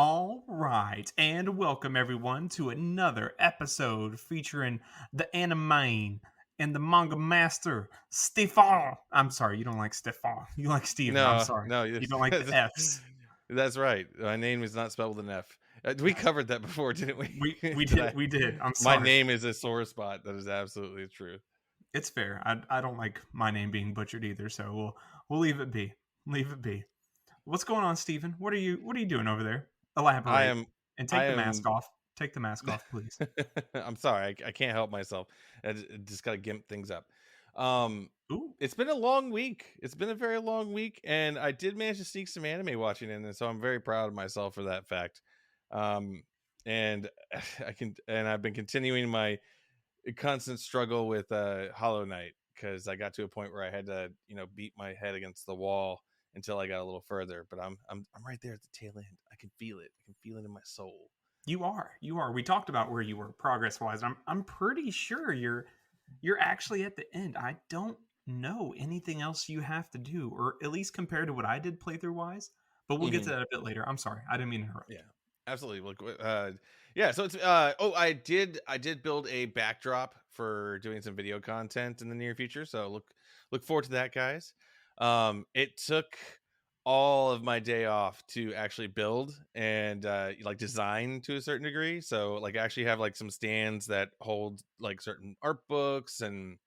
All right, and welcome everyone to another episode featuring the anime and the manga master, Stefan. I'm sorry, you don't like Stefan. You like Steven. I'm No, sorry. no, You don't like the F's. that's right. My name is not spelled with an F. We That's covered that before, didn't we? we Did did I? we did. I'm My sorry. name is a sore spot. That is absolutely true. It's fair. I don't like my name being butchered either, so we'll leave it be. Leave it be. What's going on, Steven? What are you doing over there? I Elaborate am, and I take the mask am. off. Take the mask off, please. I'm sorry. I can't help myself. Just got to gimp things up. Um, Ooh. it's been a long week. It's been a very long week, and I did manage to sneak some anime watching in, and so I'm very proud of myself for that fact. Um, and I've been continuing my constant struggle with Hollow Knight because I got to a point where I had to, beat my head against the wall until I got a little further. But I'm right there at the tail end. I can feel it. I can feel it in my soul. You are. You are. We talked about where you were progress wise. I'm pretty sure you're actually at the end. I don't know anything else you have to do, or at least compared to what I did playthrough wise. But we'll get to Hmm. that a bit later. I'm sorry. I didn't mean to interrupt. Yeah, absolutely. Look, yeah. So it's I did build a backdrop for doing some video content in the near future. So look forward to that, guys. It took all of my day off to actually build and like design to a certain degree. So like I actually have like some stands that hold like certain art books, and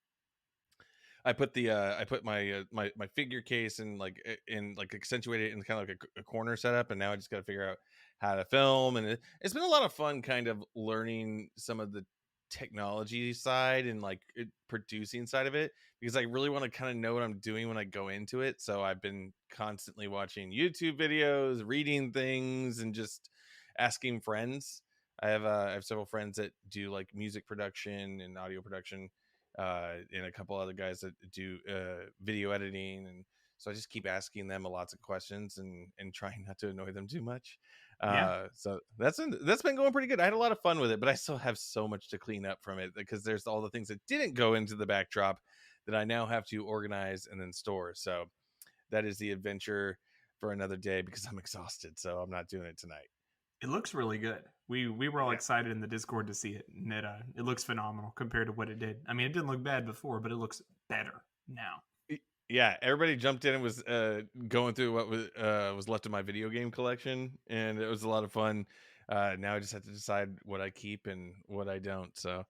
I put my figure case and in like accentuate it in kind of like a corner setup, and now I just got to figure out how to film, and it's been a lot of fun kind of learning some of the technology side and like producing side of it, because I really want to kind of know what I'm doing when I go into it. So I've been constantly watching YouTube videos, reading things, and just asking friends. I have several friends that do like music production and audio production, and a couple other guys that do video editing, and so I just keep asking them lots of questions and trying not to annoy them too much. Yeah. So that's been going pretty good. I had a lot of fun with it, but I still have so much to clean up from it because there's all the things that didn't go into the backdrop that I now have to organize and then store. So that is the adventure for another day because I'm exhausted. So I'm not doing it tonight. It looks really good. We were all Yeah. excited in the Discord to see it, and it looks phenomenal compared to what it did. I mean, it didn't look bad before, but it looks better now. Yeah, everybody jumped in and was going through what was left of my video game collection, and it was a lot of fun. Now I just have to decide what I keep and what I don't. So,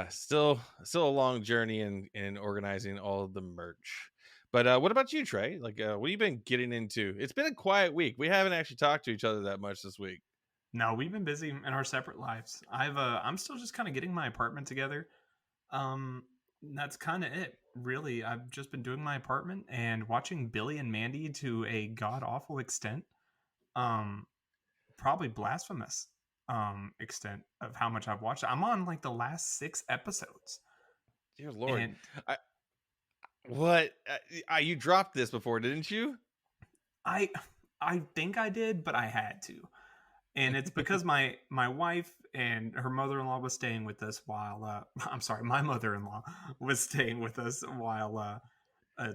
still a long journey in organizing all of the merch. But what about you, Trey? Like, what have you been getting into? It's been a quiet week. We haven't actually talked to each other that much this week. No, we've been busy in our separate lives. I'm still just kind of getting my apartment together. Um, that's kind of it, really. I've just been doing my apartment and watching Billy and Mandy to a god awful extent. Um, Probably blasphemous extent of how much I've watched. I'm on like the last 6 episodes, Dear Lord, and I, what you dropped this before, didn't you? I I think I did, but I had to. And it's because my wife and her mother-in-law was staying with us while I'm sorry, my mother-in-law was staying with us while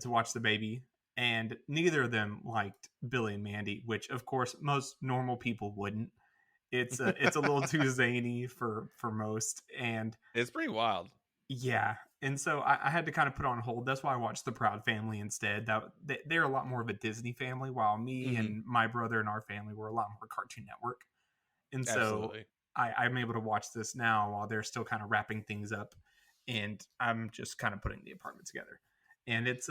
to watch the baby, and neither of them liked Billy and Mandy, which of course most normal people wouldn't. It's a little too zany for most, and It's pretty wild. yeah, and so I had to kind of put on hold. That's why I watched The Proud Family instead. They're a lot more of a Disney family, while me Hmm. and my brother and our family were a lot more Cartoon Network. And so Absolutely. I'm able to watch this now while they're still kind of wrapping things up, and I'm just kind of putting the apartment together. And it's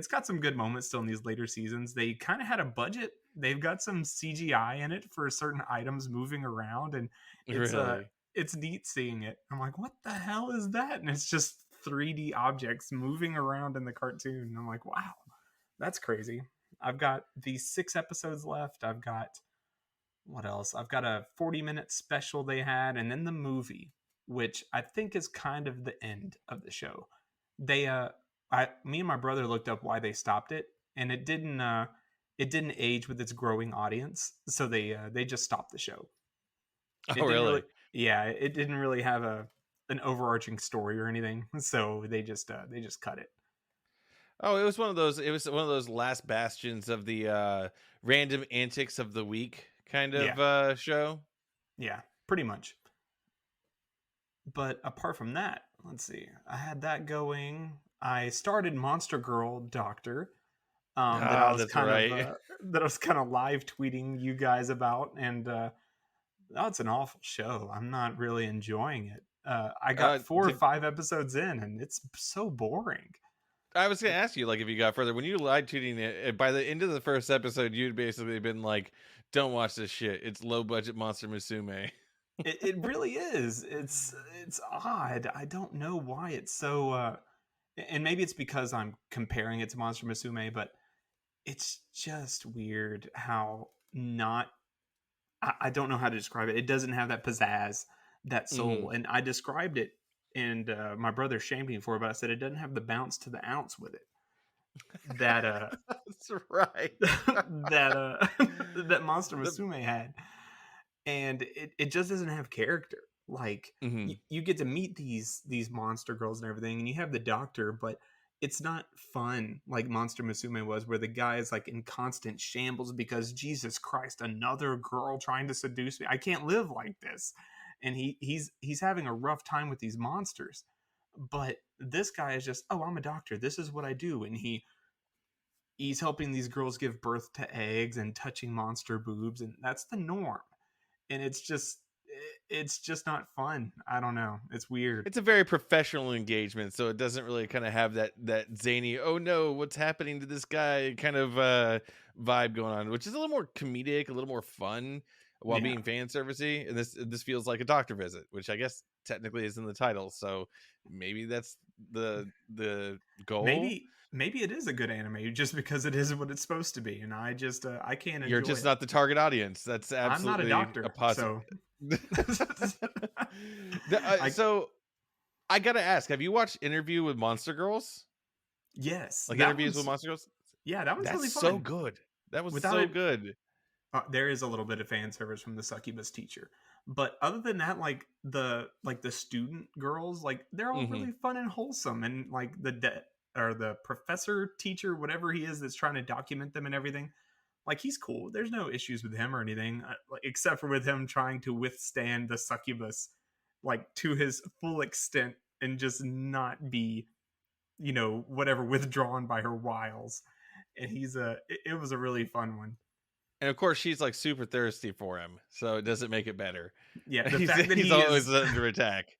got some good moments still in these later seasons. They kind of had a budget. They've got some CGI in it for certain items moving around, and it's uh Really. it's neat seeing it. I'm like, what the hell is that? And it's just 3D objects moving around in the cartoon. And I'm like, wow, that's crazy. I've got these 6 episodes left. I've got what else? I've got a 40-minute special they had, and then the movie, which I think is kind of the end of the show. They me and my brother looked up why they stopped it, and it didn't age with its growing audience, so they just stopped the show. Oh, It didn't really, really? yeah, it didn't really have a an overarching story or anything, so they just cut it. Oh, it was one of those. It was one of those last bastions of the random antics of the week kind Yeah, of show. yeah, pretty much. But apart from that, let's see. I had that going. I started Monster Girl Doctor. That I Ah, was that's kind of right. live tweeting you guys about, and oh, it's an awful show. I'm not really enjoying it. I got four or Did, five episodes in, and it's so boring. I was gonna ask you, like, if you got further when you live tweeting it. By the end of the first episode, you'd basically been like, "Don't watch this shit. It's low budget Monster Musume." It really is. It's odd. I don't know why it's so. And maybe it's because I'm comparing it to Monster Musume, but it's just weird how not. I don't know how to describe it. It doesn't have that pizzazz, that Hmm. soul, and I described it, and my brother shamed me for it, but I said it doesn't have the bounce to the ounce with it. That That's right. that that Monster The Musume had, and it just doesn't have character. Like hmm you get to meet these monster girls and everything, and you have the doctor, but it's not fun like Monster Musume was, where the guy is like in constant shambles because Jesus Christ, another girl trying to seduce me. I can't live like this, and he's having a rough time with these monsters. But this guy is just, oh, I'm a doctor. This is what I do, and he's helping these girls give birth to eggs and touching monster boobs, and that's the norm. And it's just not fun. I don't know, it's weird. It's a very professional engagement, so it doesn't really kind of have that zany, "Oh no, what's happening to this guy?" kind of vibe going on, which is a little more comedic, a little more fun while Yeah, being fan servicey. And this feels like a doctor visit, which I guess technically is in the title. So maybe that's the goal. maybe it is a good anime just because it is what it's supposed to be, and I can't You're enjoy just it. not the target audience. That's I'm not a absolutely a doctor, positive. so I So I gotta ask, have you watched Interview with Monster Girls? yes, Like that interviews with one's Monster Girls? yeah, that one's That's really so fun. good. That was Without so it, good. there is a little bit of fan service from the succubus teacher, but other than that, like the student girls, like they're all Mhm. really fun and wholesome, and like or the professor teacher, whatever he is that's trying to document them and everything, like he's cool. There's no issues with him or anything, like, except for with him trying to withstand the succubus like to his full extent and just not be, whatever, withdrawn by her wiles. And it was a really fun one. And of course, she's like super thirsty for him, so it doesn't make it better. Yeah, the He's fact that he's he always is under attack.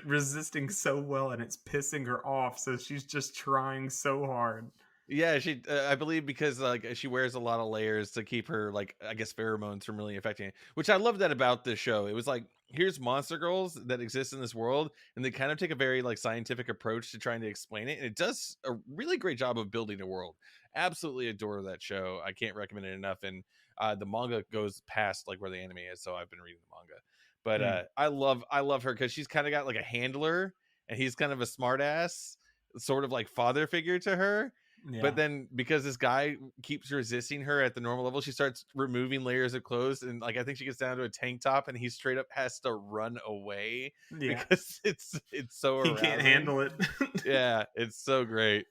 resisting so well, and it's pissing her off, so she's just trying so hard. Yeah, she I believe because like she wears a lot of layers to keep her like I guess pheromones from really affecting it. Which I love that about this show. It was like here's monster girls that exist in this world, and they kind of take a very like scientific approach to trying to explain it, and it does a really great job of building a world. Absolutely adore that show. I can't recommend it enough. And the manga goes past like where the anime is, so I've been reading the manga. But Mm, I love her because she's kind of got like a handler, and he's kind of a smartass, sort of like father figure to her. But yeah. then because this guy keeps resisting her at the normal level, she starts removing layers of clothes, and like I think she gets down to a tank top, and he straight up has to run away Yeah, because it's so he can't arousing. handle it. Yeah, it's so great.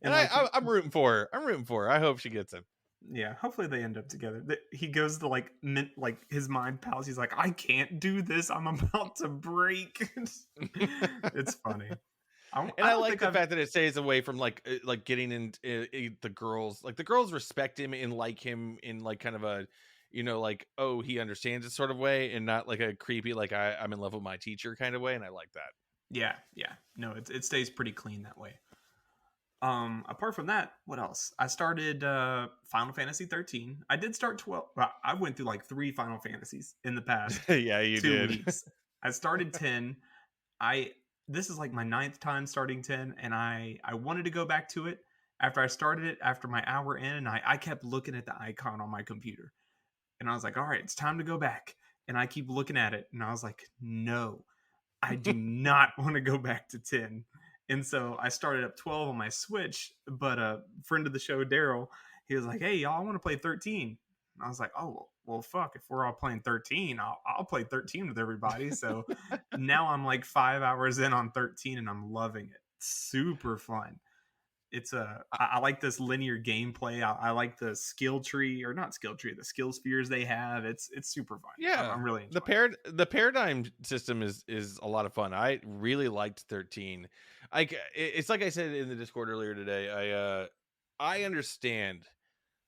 And And like I'm rooting for her. I'm rooting for her. I hope she gets him. yeah, hopefully they end up together. He goes to like his mind palace. He's like, I can't do this. I'm about to break. It's funny. And I I don't like think the I've fact that it stays away from like getting into the girls. Like the girls respect him and like him in like kind of a like, oh, he understands it sort of way, and not like a creepy like I'm in love with my teacher kind of way. And I like that. yeah. No, it stays pretty clean that way. Apart from that, what else? I started Final Fantasy 13. I did start 12. Well, I went through like 3 Final Fantasies in the past Yeah, you 2 did. weeks. I started 10. I This is like my ninth time starting 10, and I wanted to go back to it after I started it after my hour in, and I kept looking at the icon on my computer. And I was like, "All right, it's time to go back." And I keep looking at it, and I was like, "No. I do not want to go back to 10." And so I started up 12 on my Switch, but a friend of the show, Daryl, he was like, "Hey, y'all, I want to play 13." And I was like, "Oh, well, fuck. If we're all playing 13, I'll play 13 with everybody." So now I'm like 5 hours in on 13, and I'm loving it. Super fun. I like this linear gameplay. I like the skill tree, or not skill tree, the skill spheres they have. It's super fun. Yeah, I'm really the enjoying it. the paradigm system is a lot of fun. I really liked 13. It's like I said in the Discord earlier today. I understand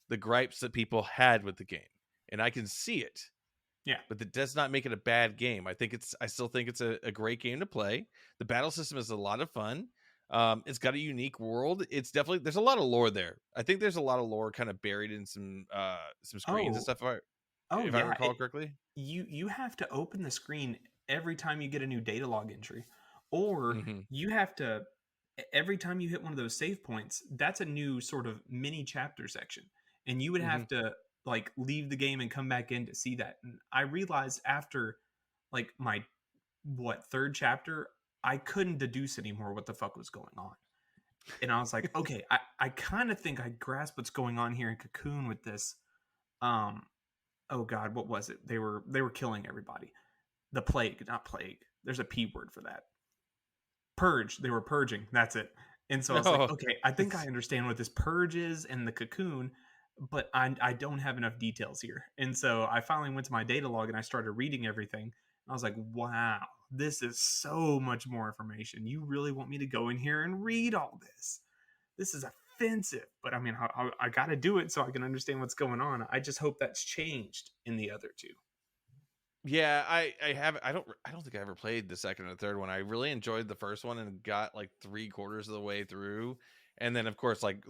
the gripes that people had with the game, and I can see it. Yeah. But that does not make it a bad game. I still think it's a great game to play. The battle system is a lot of fun. It's got a unique world. It's definitely, there's a lot of lore there. I think there's a lot of lore kind of buried in some screens and Oh, stuff. oh If I yeah. recall correctly. You have to open the screen every time you get a new data log entry, or Hmm. you have to every time you hit one of those save points. That's a new sort of mini chapter section, and you would Hmm. have to like leave the game and come back in to see that. And I realized after like my third chapter, I couldn't deduce anymore what the fuck was going on. And I was like, okay, I kind of think I grasp what's going on here in Cocoon with this. Um, oh God, what was it? They were killing everybody. The plague, not plague. There's a P word for that. Purge. They were purging. That's it. And so I was like, No, okay, I think I it's understand what this purge is and the cocoon, but I don't have enough details here. And so I finally went to my data log and I started reading everything. I was like, wow, this is so much more information. You really want me to go in here and read all this? This is offensive. But I mean, I got to do it so I can understand what's going on. I just hope that's changed in the other two. yeah. I don't think I ever played the second or third one. I really enjoyed the first one and got like 3/4 of the way through, and then of course like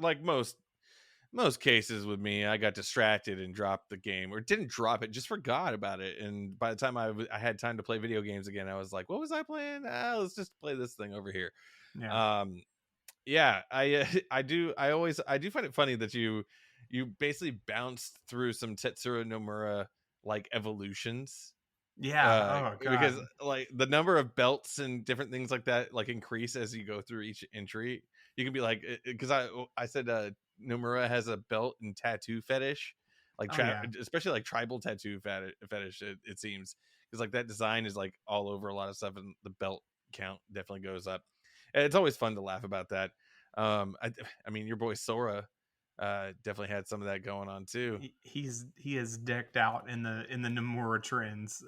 most cases with me, I got distracted and dropped the game, or didn't drop it, just forgot about it. And by the time I had time to play video games again, I was like, what was I playing? Let's just play this thing over here. Yeah. um yeah, I do find it funny that you basically bounced through some Tetsuro Nomura like evolutions, Yeah. Oh because God. like the number of belts and different things like that like increase as you go through each entry. You can be like, because I said Nomura has a belt and tattoo fetish, like Oh yeah. especially like tribal tattoo fetish. It seems, because like that design is like all over a lot of stuff, and the belt count definitely goes up. And it's always fun to laugh about that. I mean, your boy Sora definitely had some of that going on too. He is decked out in the Nomura trends.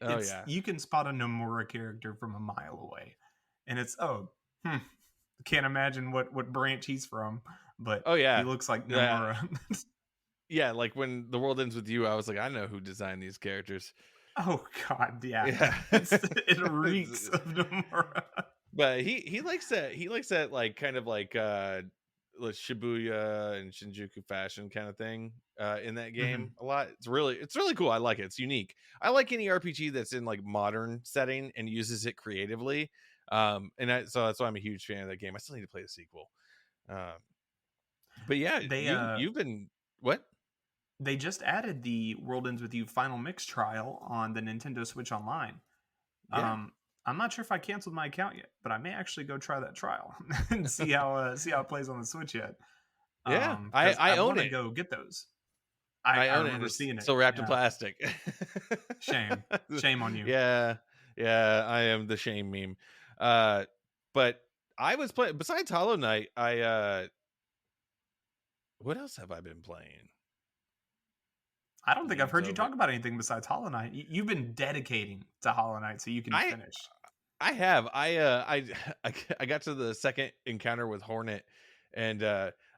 Oh It's yeah. you can spot a Nomura character from a mile away, and it's can't imagine what branch he's from, but Oh he yeah. looks like Yeah. Nomura. Yeah, like when The World Ends With You, I was like, I know who designed these characters. Oh God, yeah, Yeah. it reeks of Nomura. But he likes that like kind of like Shibuya and Shinjuku fashion kind of thing in that game Mhm. a lot. It's really cool. I like it. It's unique. I like any RPG that's in like modern setting and uses it creatively. So that's why I'm a huge fan of that game. I still need to play the sequel. Um, but yeah, They you've been what? they just added the World Ends With You Final Mix trial on the Nintendo Switch Online. Yeah. I'm not sure if I canceled my account yet, but I may actually go try that trial and see how it plays on the Switch yet. Yeah, Because I I own want to it. go get those. I I own it, and remember it's seeing it. still wrapped in Yeah, plastic. shame on you. Yeah, yeah, I am the shame meme. Uh, but I was playing besides Hollow Knight. What else have I been playing? I don't think I've Games heard you over. talk about anything besides Hollow Knight. You've been dedicating to Hollow Knight so you can I finish. I have I got to the second encounter with Hornet, and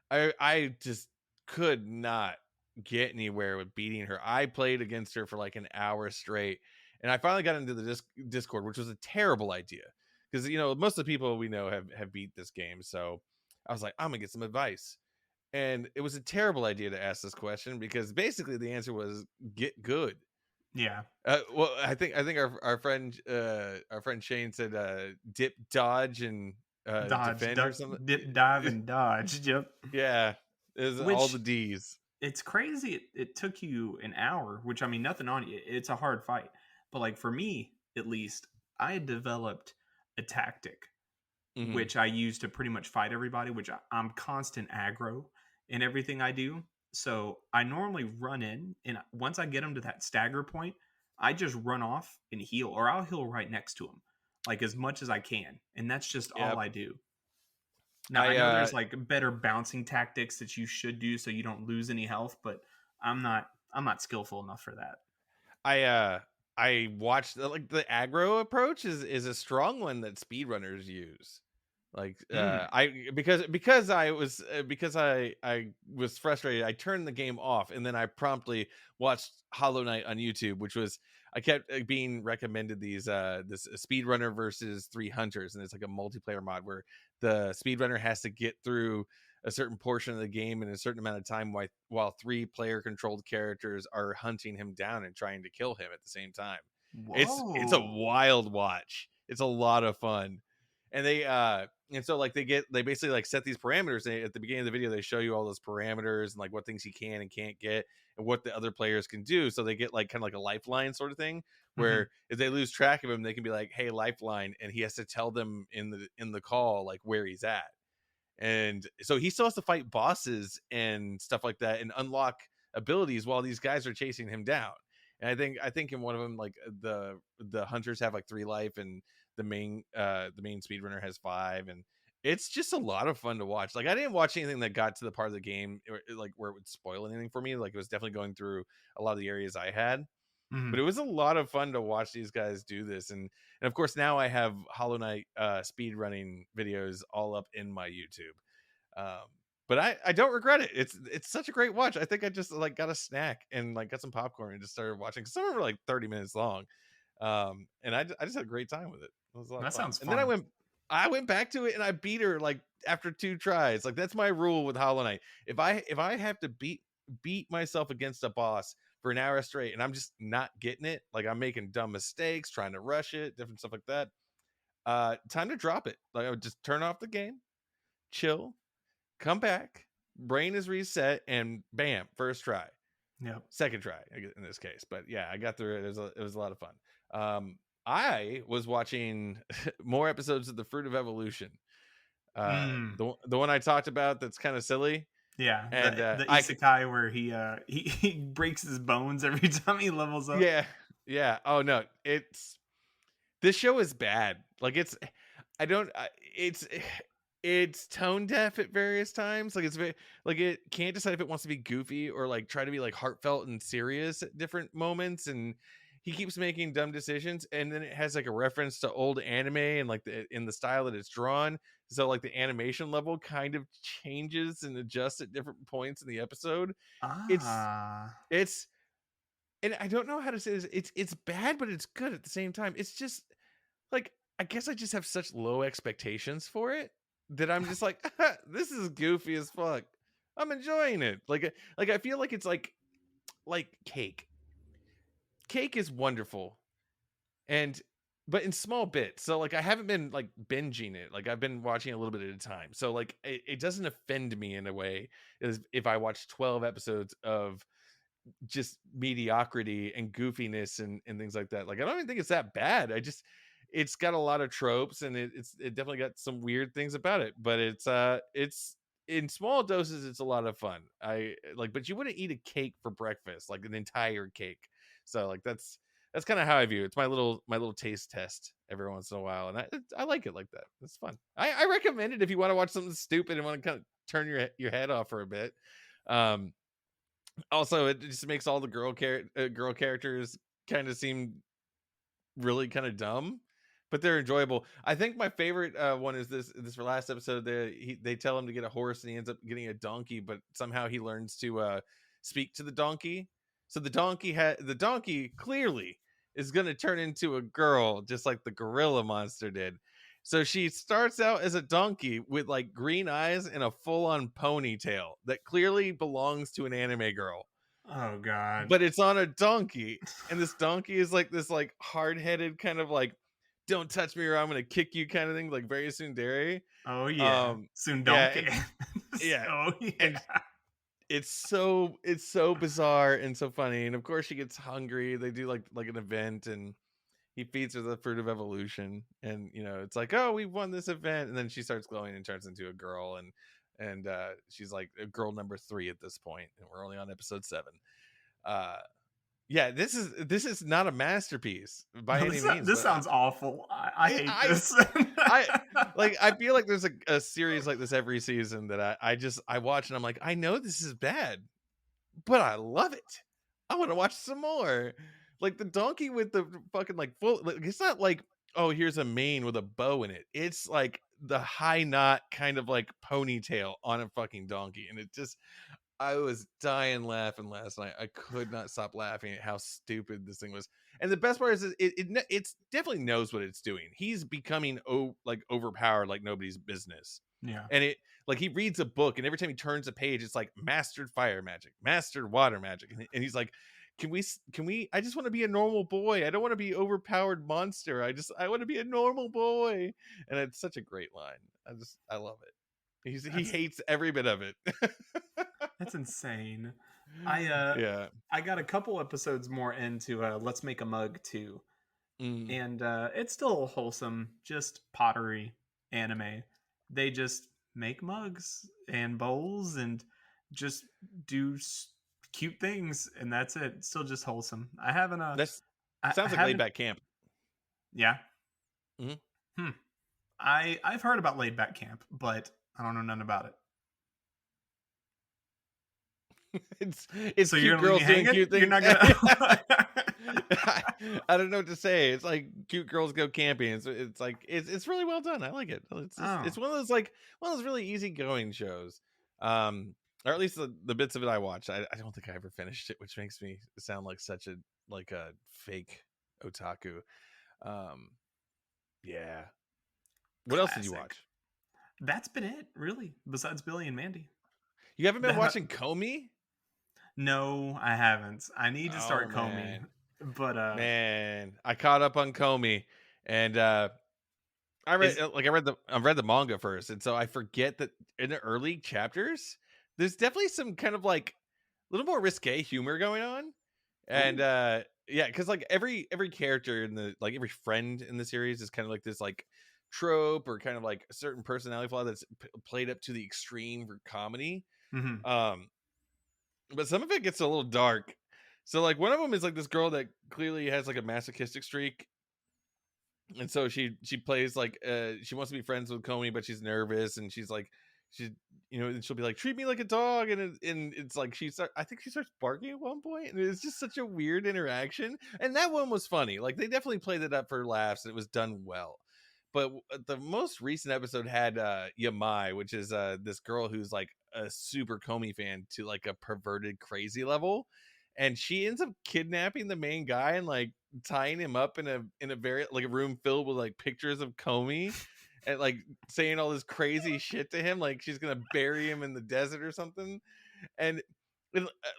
I just could not get anywhere with beating her. I played against her for like an hour straight, and I finally got into the Discord, which was a terrible idea, because most of the people we know have beat this game. So I was like, I'm gonna get some advice, and it was a terrible idea to ask this question, because basically the answer was get good. Yeah, Well, I think our friend Shane said dip, dodge, and dodge, defend or duck, something. dip, dive, and dodge. Yep. Yeah, is all the Which D's. it's crazy. It took you an hour, which I mean, nothing on you. It's a hard fight, but like for me at least, I had developed a tactic Hmm. which I use to pretty much fight everybody, which I'm constant aggro in everything I do. So I normally run in, and once I get them to that stagger point, I just run off and heal, or I'll heal right next to them, like as much as I can. And that's just all Yep. I do. Now I I know there's like better bouncing tactics that you should do so you don't lose any health, but I'm not skillful enough for that. I uh I watched like the aggro approach is a strong one that speedrunners use. Like Mm. I because I was frustrated, I turned the game off and then I promptly watched Hollow Knight on YouTube, which was I kept being recommended this speedrunner versus three hunters, and it's like a multiplayer mod where the speedrunner has to get through a certain portion of the game in a certain amount of time while three player controlled characters are hunting him down and trying to kill him at the same time. It's a Whoa. wild watch. It's a lot of fun. And and so like they basically like set these parameters. At the beginning of the video they show you all those parameters and like what things you can and can't get and what the other players can do, so they get like kind of like a lifeline sort of thing, Mhm. where if they lose track of him they can be like, hey, lifeline, and he has to tell them in the call like where he's at. And so he still has to fight bosses and stuff like that and unlock abilities while these guys are chasing him down. And I think in one of them, like the hunters have like 3 life, and the main speedrunner has 5, and it's just a lot of fun to watch. Like I didn't watch anything that got to the part of the game like where it would spoil anything for me. Like it was definitely going through a lot of the areas I had, but Mhm. it was a lot of fun to watch these guys do this. And of course now I have Hollow Knight speed running videos all up in my YouTube. um but I don't regret it. It's such a great watch. I think I just like got a snack and like got some popcorn and just started watching, because some of them were like 30 minutes long. And I just had a great time with it. It was a lot of That fun. sounds And then fun. I went back to it and I beat her like after 2 tries. Like that's my rule with Hollow Knight. If I have to beat myself against a boss for an hour straight and I'm just not getting it, like I'm making dumb mistakes, trying to rush it, different stuff like that, time to drop it. Like I would just turn off the game, chill, come back, brain is reset, and bam, first try, Yep. second try in this case. But yeah, I got through it. It was a lot of fun. I was watching more episodes of The Fruit of Evolution. Mm. The one I talked about that's kind of silly, Yeah, and the isekai where he breaks his bones every time he levels up. yeah, yeah. Oh no, this show is bad. Like I don't it's it's tone deaf at various times. Like it's very like it can't decide if it wants to be goofy or like try to be like heartfelt and serious at different moments, and he keeps making dumb decisions. And then it has like a reference to old anime and like in the style that it's drawn, so like the animation level kind of changes and adjusts at different points in the episode. it's Ah. it's and I don't know how to say this. It's bad, but it's good at the same time. It's just like, I guess I just have such low expectations for it that I'm just like, this is goofy as fuck. I'm enjoying it. Like I feel like it's like cake. Cake is wonderful, and but in small bits. So like I haven't been like binging it. Like I've been watching a little bit at a time. So like it doesn't offend me in a way as if I watch 12 episodes of just mediocrity and goofiness and things like that. Like I don't even think it's that bad. It's got a lot of tropes, and it definitely got some weird things about it, but it's in small doses it's a lot of fun. I like, but you wouldn't eat a cake for breakfast, like an entire cake. So like that's kind of how I view it. It's my little taste test every once in a while, and I like it like that. It's fun. I recommend it if you want to watch something stupid and want to kind of turn your head off for a bit. um Also, it just makes all the girl characters kind of seem really kind of dumb, but they're enjoyable. I think my favorite one is this last episode. They tell him to get a horse and he ends up getting a donkey, but somehow he learns to speak to the donkey. So the donkey clearly is going to turn into a girl, just like the gorilla monster did. So she starts out as a donkey with like green eyes and a full-on ponytail that clearly belongs to an anime girl, Oh god. but it's on a donkey. And this donkey is like this like hard-headed kind of like, don't touch me or I'm gonna kick you kind of thing, like very tsundere. Oh yeah. um yeah, TsunDonkey. yeah, Oh and yeah. it's so bizarre and so funny. And of course she gets hungry. They do like an event, and he feeds her the fruit of evolution, and it's like, oh, we won this event, and then she starts glowing and turns into a girl, and she's like a girl number 3 at this point, and we're only on episode 7. uh yeah, this is not a masterpiece by No, any means, this but sounds awful. I hate I this. I Like I feel like there's a series like this every season that I watch and I'm like, I know this is bad, but I love it. I want to watch some more. Like the donkey with the fucking like full. Like, it's not like, oh, here's a mane with a bow in it. It's like the high knot kind of like ponytail on a fucking donkey, and it just. I was dying laughing last night. I could not stop laughing at how stupid this thing was. And the best part is it's definitely knows what it's doing. He's becoming like overpowered like nobody's business. Yeah. And it like he reads a book and every time he turns a page it's like mastered fire magic, mastered water magic. And he's like, can we I just want to be a normal boy. I don't want to be overpowered monster. I want to be a normal boy. And it's such a great line. I love it. He hates every bit of it. That's insane. I got a couple episodes more into Let's Make a Mug 2. And it's still wholesome, just pottery anime. They just make mugs and bowls and just do cute things, and that's it. It's still just wholesome. I haven't That sounds like Laid Back Camp. Yeah. Mm-hmm. I've heard about Laid Back Camp, but I don't know nothing about it. It's so cute girls doing cute things. You're not gonna. I don't know what to say. It's like cute girls go camping. It's like it's really well done. I like it. It's one of those really easygoing shows. Or at least the bits of it I watched. I don't think I ever finished it, which makes me sound like such a fake otaku. Yeah. What else did you watch? That's been it, really. Besides Billy and Mandy. You haven't been watching Comey? No, I haven't. I need to start Comey. But man, I caught up on Comey, and I read the manga first, and so I forget that in the early chapters, there's definitely some kind of like a little more risque humor going on, and because like every character in the like every friend in the series is kind of like this like trope or kind of like a certain personality flaw that's played up to the extreme for comedy. Mm-hmm. But some of it gets a little dark. So like one of them is like this girl that clearly has like a masochistic streak. And so she plays like she wants to be friends with Comey, but she's nervous and she's like and she'll be like, treat me like a dog, and it's like I think she starts barking at one point, and it's just such a weird interaction. And that one was funny. Like they definitely played it up for laughs and it was done well. But the most recent episode had Yamai, which is this girl who's like a super Comey fan to like a perverted crazy level, and she ends up kidnapping the main guy and like tying him up in a very like a room filled with like pictures of Comey and like saying all this crazy shit to him, like she's gonna bury him in the desert or something. And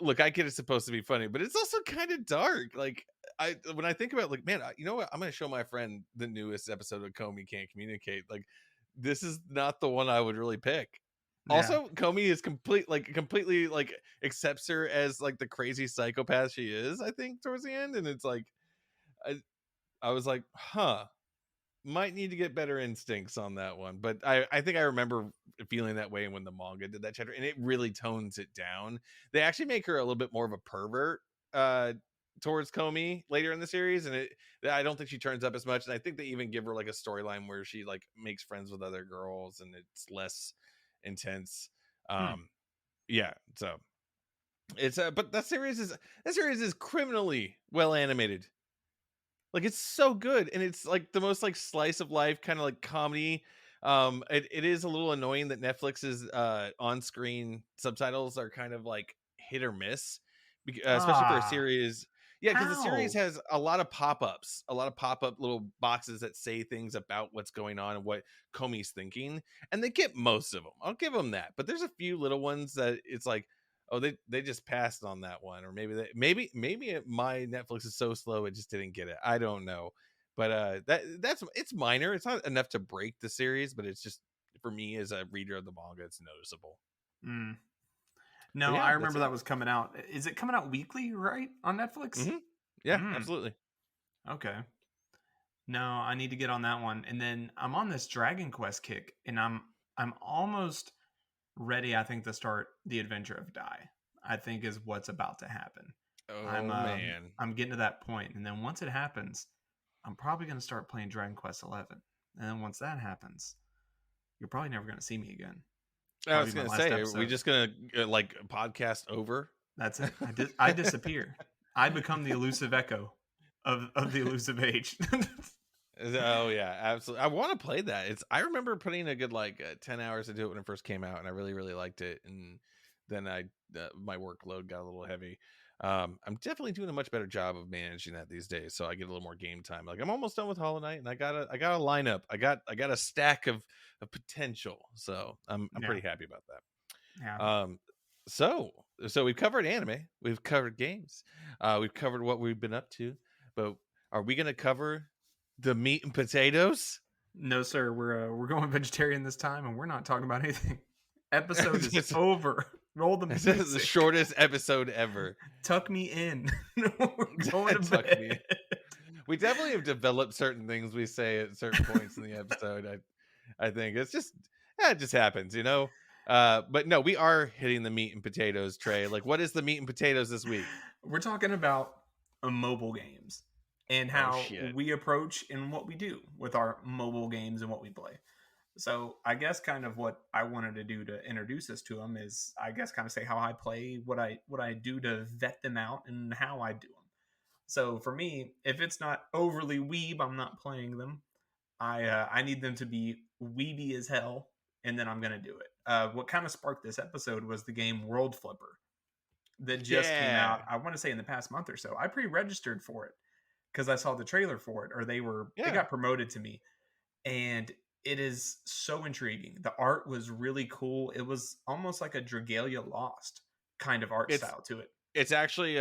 look, I get it's supposed to be funny, but it's also kind of dark. Like when I think about like, man, you know what? I'm going to show my friend the newest episode of Comey Can't Communicate. Like this is not the one I would really pick. Yeah. Also, Comey is completely like accepts her as like the crazy psychopath she is, I think, towards the end. And it's like, I was like, might need to get better instincts on that one. But I think I remember feeling that way when the manga did that chapter, and it really tones it down. They actually make her a little bit more of a pervert towards Comey later in the series, and I don't think she turns up as much. And I think they even give her like a storyline where she like makes friends with other girls and it's less intense. Yeah, so it's but that series is criminally well animated. Like it's so good, and it's like the most like slice of life kind of like comedy. It is a little annoying that Netflix's on-screen subtitles are kind of like hit or miss, especially for a series. Yeah, because the series has a lot of pop-ups, a lot of pop-up little boxes that say things about what's going on and what Comey's thinking, and they get most of them. I'll give them that, but there's a few little ones that it's like, oh, they just passed on that one, or maybe my Netflix is so slow it just didn't get it. I don't know, but it's minor. It's not enough to break the series, but it's just for me as a reader of the manga, it's noticeable. No, yeah, I remember that was coming out. Is it coming out weekly, right, on Netflix? Mm-hmm. Yeah, absolutely. Okay. No, I need to get on that one, and then I'm on this Dragon Quest kick, and I'm almost ready, I think, to start the Adventure of Dai. I think is what's about to happen. Oh man, I'm getting to that point, and then once it happens, I'm probably going to start playing Dragon Quest 11, and then once that happens, you're probably never going to see me again. I Probably was my gonna last say, are we episode. just gonna like podcast over? That's it. I disappear. I become the elusive echo of the elusive age. Oh yeah, absolutely. I want to play that. I remember putting a good 10 hours into it when it first came out, and I really really liked it. And then my workload got a little heavy. I'm definitely doing a much better job of managing that these days, so I get a little more game time. Like I'm almost done with Hollow Knight, and I got a lineup. I got a stack of potential, so I'm Yeah. pretty happy about Yeah. that. So we've covered anime, we've covered games, we've covered what we've been up to, but are we gonna cover the meat and potatoes? No, sir. We're going vegetarian this time, and we're not talking about anything. Episode is This over. Roll the is the music. shortest episide ever. Tuck me in. We're going to Tuck bed. me. We definitely have developed certain things we say at certain points in the episode. I think it just happens, you know. But no, we are hitting the meat and potatoes, Trey. Like, what is the meat and potatoes this week? We're talking about mobile games and Oh how shit. we approach and what we do with our mobile games and what we play. So I guess kind of what I wanted to do to introduce us to them is I guess kind of say how I play, what I do to vet them out, and how I do them. So for me, if it's not overly weeb, I'm not playing them. I need them to be weeby as hell, and then I'm gonna do it. What kind of sparked this episode was the game World Flipper that just came Yeah. out. I want to say in the past month or so. I pre-registered for it because I saw the trailer for it, or it Yeah. got promoted to me, and it is so intriguing. The art was really cool. It was almost like a Dragalia Lost kind of art It's style to it. it's actually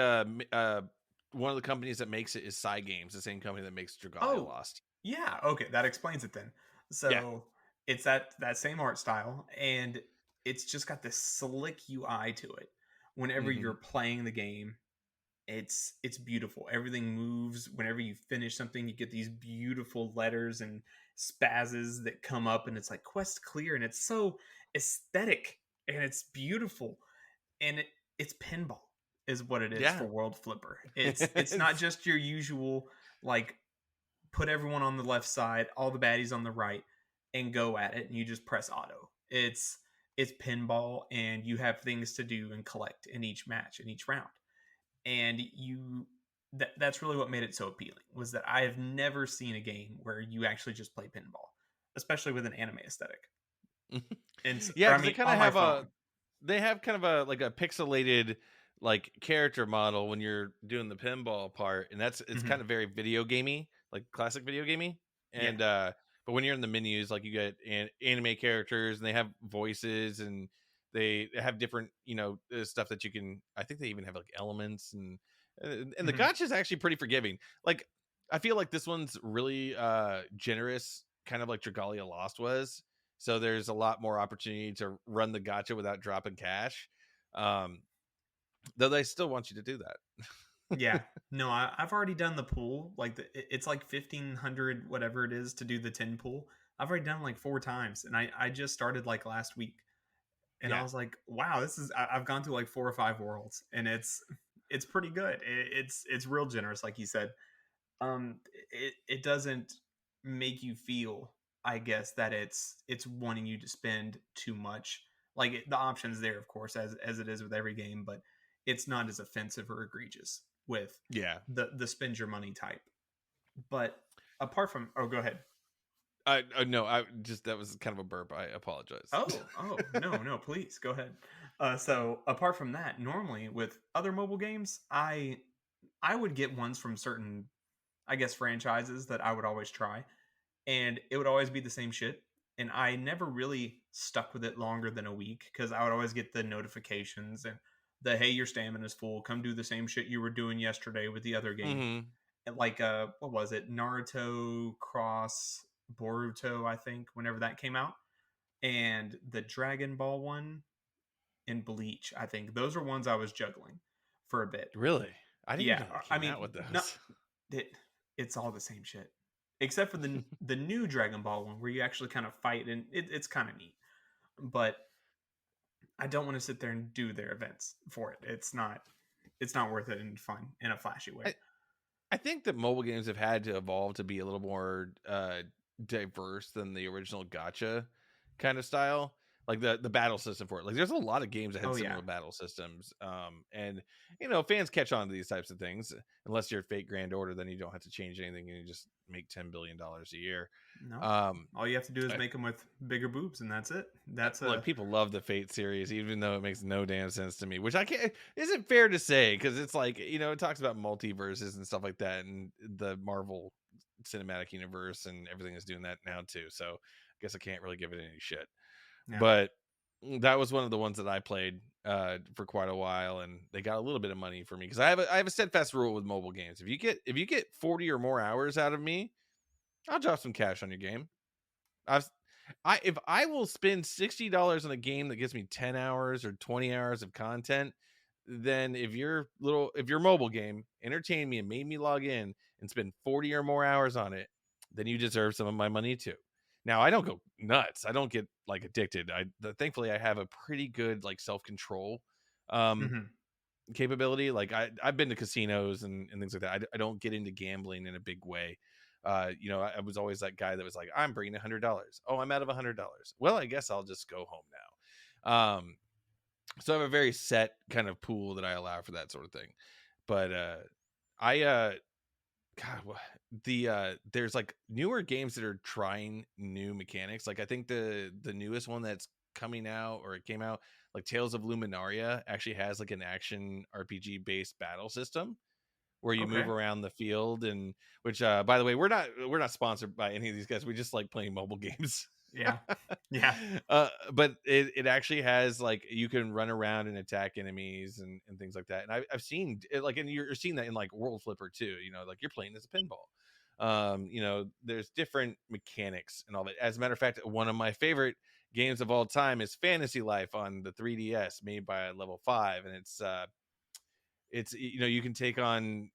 one of the companies that makes it is Psy Games, the same company that makes Dragalia Oh, Lost. yeah, okay, that explains it then. Yeah. So it's that same art style, and it's just got this slick UI to it. Whenever Mm-hmm. you're playing the game, it's beautiful. Everything moves. Whenever you finish something, you get these beautiful letters and spazzes that come up, and it's like quest clear, and it's so aesthetic and it's beautiful, and it's pinball is what it is Yeah. for World Flipper. It's not It's- just your usual like put everyone on the left side, all the baddies on the right, and go at it, and you just press auto. It's pinball, and you have things to do and collect in each match, in each round, and that's really what made it so appealing. Was that I have never seen a game where you actually just play pinball, especially with an anime aesthetic. And yeah, or I because mean, on my phone. they have kind of a pixelated like character model when you're doing the pinball part, and it's Hmm. kind of very video gamey, like classic video gamey. Yeah. And but when you're in the menus, like you get anime characters, and they have voices, and they have different stuff that you can. I think they even have like elements, and the Hmm. gacha is actually pretty forgiving. Like I feel like this one's really generous, kind of like Dragalia Lost was. So there's a lot more opportunity to run the gacha without dropping cash. Um, though they still want you to do that. Yeah. No, I've already done the pool. Like it's like 1,500 whatever it is to do the 10 pool. I've already done it like 4 times, and I just started like last week, and I Yeah. was like, wow, I've gone through like 4 or 5 worlds, and it's pretty good. It's real generous, like you said. It doesn't make you feel, I guess, that it's wanting you to spend too much. Like the options there, of course, as it is with every game, but it's not as offensive or egregious with Yeah. the spend your money type. But apart from, oh, go ahead. No, I just that was kind of a burp. I apologize. Oh, no, please go ahead. So apart from that, normally with other mobile games, I would get ones from certain, I guess, franchises that I would always try, and it would always be the same shit. And I never really stuck with it longer than a week because I would always get the notifications and the hey, your stamina's full. Come do the same shit you were doing yesterday with the other game. Hmm. And like what was it? Naruto Cross Boruto, I think, whenever that came out, and the Dragon Ball one and Bleach. I think those are ones I was juggling for a bit. Really, I didn't even Yeah, know they I came out mean, with not those. it. It's all the same shit, except for the new Dragon Ball one where you actually kind of fight, and it's kind of neat. But I don't want to sit there and do their events for it. It's not worth it and fun in a flashy way. I, I think that mobile games have had to evolve to be a little more diverse than the original gacha, kind of style, like the battle system for it. Like there's a lot of games that had Oh yeah. similar battle systems. And fans catch on to these types of things. Unless you're Fate Grand Order, then you don't have to change anything and you just make $10 billion a year. No. Um, All you have to do is I- make them with bigger boobs, and that's it. That's like a people love the Fate series, even though it makes no damn sense to me, which I can't isn't fair to say because it's like it talks about multiverses and stuff like that, and the Marvel cinematic universe and everything is doing that now too. So I guess I can't really give it any shit. yeah. But that was one of the ones that I played for quite a while, and they got a little bit of money for me because I have a steadfast rule with mobile games. If you get 40 or more hours out of me, I'll drop some cash on your game. I've if I will spend $60 on a game that gives me 10 hours or 20 hours of content, then if your mobile game entertained me and made me log in and spend 40 or more hours on it, then you deserve some of my money too. Now I don't go nuts. I don't get like addicted. Thankfully I have a pretty good like self-control um Hmm. capability. Like I've been to casinos and things like that. I don't get into gambling in a big way. I was always that guy that was like, I'm bringing $100. Oh, I'm out of $100. Well, I guess I'll just go home now. So I have a very set kind of pool that I allow for that sort of thing. But I God, there's like newer games that are trying new mechanics. Like I think the newest one that's coming out or it came out, like Tales of Luminaria, actually has like an action RPG based battle system where you move Okay. around the field, and which by the way, we're not sponsored by any of these guys. We just like playing mobile games. Yeah. Yeah. But it actually has like you can run around and attack enemies and things like that. And I've seen it, like, and you're seeing that in like World Flipper too. Like you're playing as a pinball. There's different mechanics and all that. As a matter of fact, one of my favorite games of all time is Fantasy Life on the 3DS, made by Level 5, and it's you can take on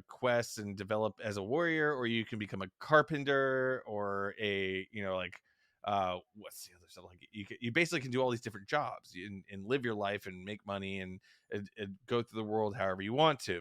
quests and develop as a warrior, or you can become a carpenter or a like what's the other stuff, like you basically can do all these different jobs and live your life and make money and go through the world however you want to.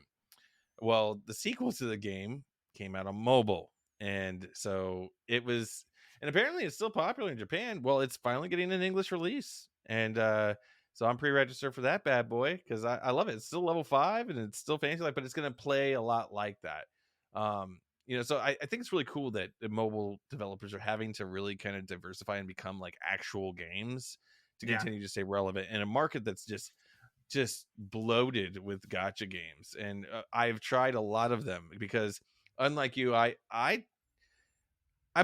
Well, the sequel to the game came out on mobile, and so it was, and apparently it's still popular in Japan. Well, it's finally getting an English release, and so I'm pre-registered for that bad boy because I love it. It's still level 5 and it's still fancy like, but it's gonna play a lot like that. So I think it's really cool that the mobile developers are having to really kind of diversify and become like actual games to Yeah. continue to stay relevant in a market that's just bloated with gotcha games. And I've tried a lot of them because unlike you, I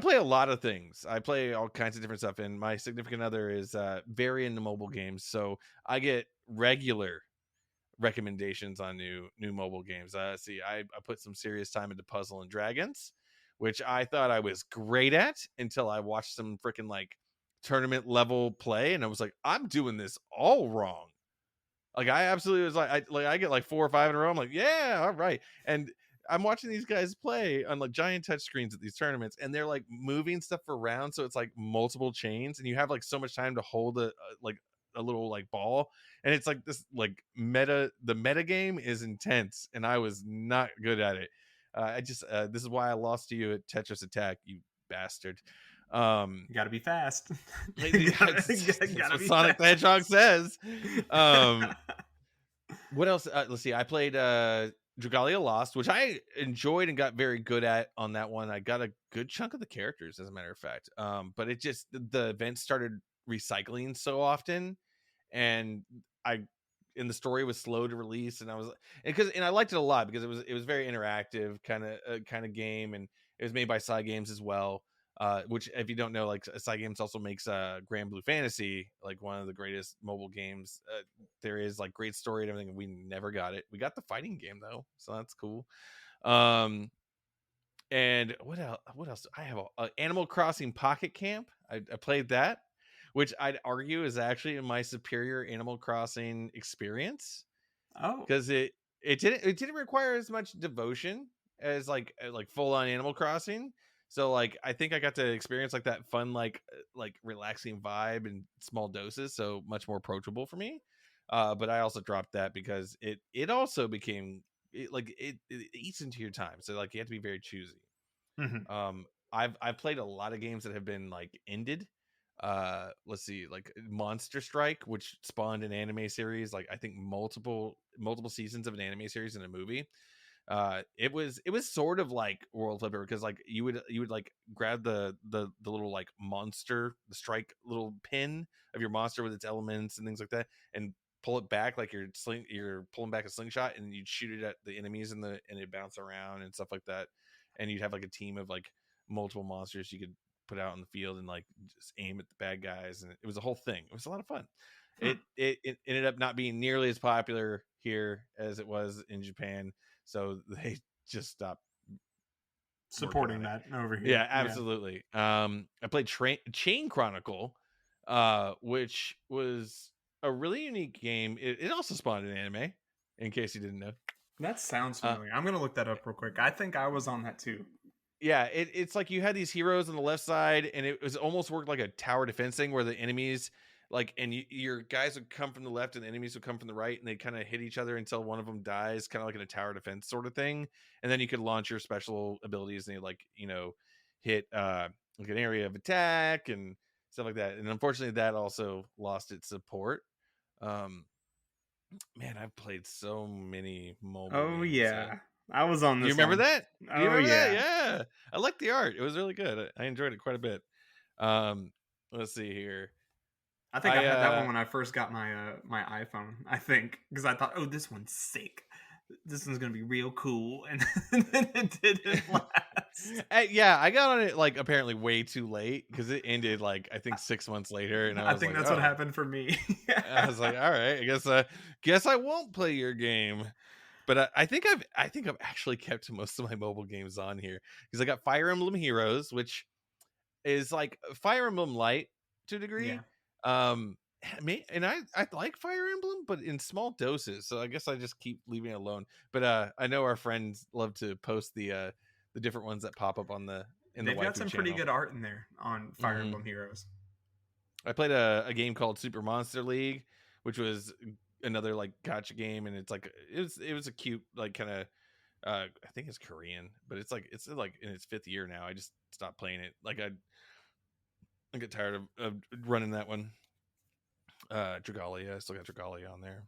play a lot of things. I play all kinds of different stuff, and my significant other is very into mobile games, so I get regular recommendations on new mobile games. I put some serious time into Puzzle and Dragons, which I thought I was great at until I watched some freaking like tournament level play, and I was like, I'm doing this all wrong. Like I absolutely was I get like 4 or 5 in a row. I'm like, yeah, all right. And I'm watching these guys play on like giant touch screens at these tournaments, and they're like moving stuff around, so it's like multiple chains, and you have like so much time to hold a little like ball, and it's like this like the meta game is intense, and I was not good at it. I just this is why I lost to you at Tetris Attack, you bastard. You gotta be fast. That's Gotta what be Sonic the fast. Hedgehog says. um what else? Let's see. I played Dragalia Lost, which I enjoyed and got very good at on that one. I got a good chunk of the characters, as a matter of fact. But it just the events started recycling so often, and I and the story was slow to release, and I was and I liked it a lot because it was very interactive kind of game, and it was made by Side Games as well. Which, if you don't know, like Side Games also makes Grand Blue Fantasy, like one of the greatest mobile games. There is like great story and everything. We never got it. We got the fighting game though, so that's cool. And what else? What else? I have Animal Crossing Pocket Camp. I played that, which I'd argue is actually my superior Animal Crossing experience Oh, because it didn't require as much devotion as like full on Animal Crossing. So like I think I got to experience like that fun like relaxing vibe in small doses, so much more approachable for me. But I also dropped that because it also became it eats into your time, so like you have to be very choosy. mhm. I've played a lot of games that have been like ended. let's see, like Monster Strike, which spawned an anime series, like I think multiple seasons of an anime series in a movie. It was sort of like World Flipper, because like you would like grab the little like monster, the strike little pin of your monster with its elements and things like that, and pull it back like you're pulling back a slingshot, and you'd shoot it at the enemies and it bounce around and stuff like that. And you'd have like a team of like multiple monsters you could put out in the field and like just aim at the bad guys, and it was a whole thing. It was a lot of fun. Hmm. It ended up not being nearly as popular here as it was in Japan, so they just stopped working Supporting on it. that over Yeah, here. Yeah. absolutely. I played Chain Chronicle, which was a really unique game. It also spawned an anime, in case you didn't know. That sounds Uh, familiar. I'm gonna look that up real quick. I think I was on that too. yeah, it's like you had these heroes on the left side, and it was almost worked like a tower defense thing, where the enemies like, and your guys would come from the left and the enemies would come from the right, and they kind of hit each other until one of them dies, kind of like in a tower defense sort of thing. And then you could launch your special abilities, and they like, hit like an area of attack and stuff like that. And unfortunately that also lost its support. um Man, I've played so many mobile Oh games. yeah, I was on Do you this remember one. that? Do you Oh remember that? yeah. Yeah. I liked the art. It was really good. I enjoyed it quite a bit. Um, let's see here. I think I I had that one when I first got my iPhone. I think because I thought, oh, this one's sick. This one's gonna be real cool, and then it didn't last. yeah, I got on it like apparently way too late, because it ended like I think 6 months later, and I I was think like, that's what oh. happened for me. I was like, all right, I guess I won't play your game. But I think I've actually kept most of my mobile games on here, because I got Fire Emblem Heroes, which is like Fire Emblem Light to a Yeah, degree. And I like Fire Emblem, but in small doses. So I guess I just keep leaving it alone. But I know our friends love to post the different ones that pop up in the they've got waifu some pretty channel. good art in there on Fire Hmm. Emblem Heroes. I played a game called Super Monster League, which was another like gotcha game, and it's like it was a cute like kind of I think it's Korean, but it's like in its fifth year now. I just stopped playing it. Like I get tired of running that one. Dragalia, I still got Dragalia on there.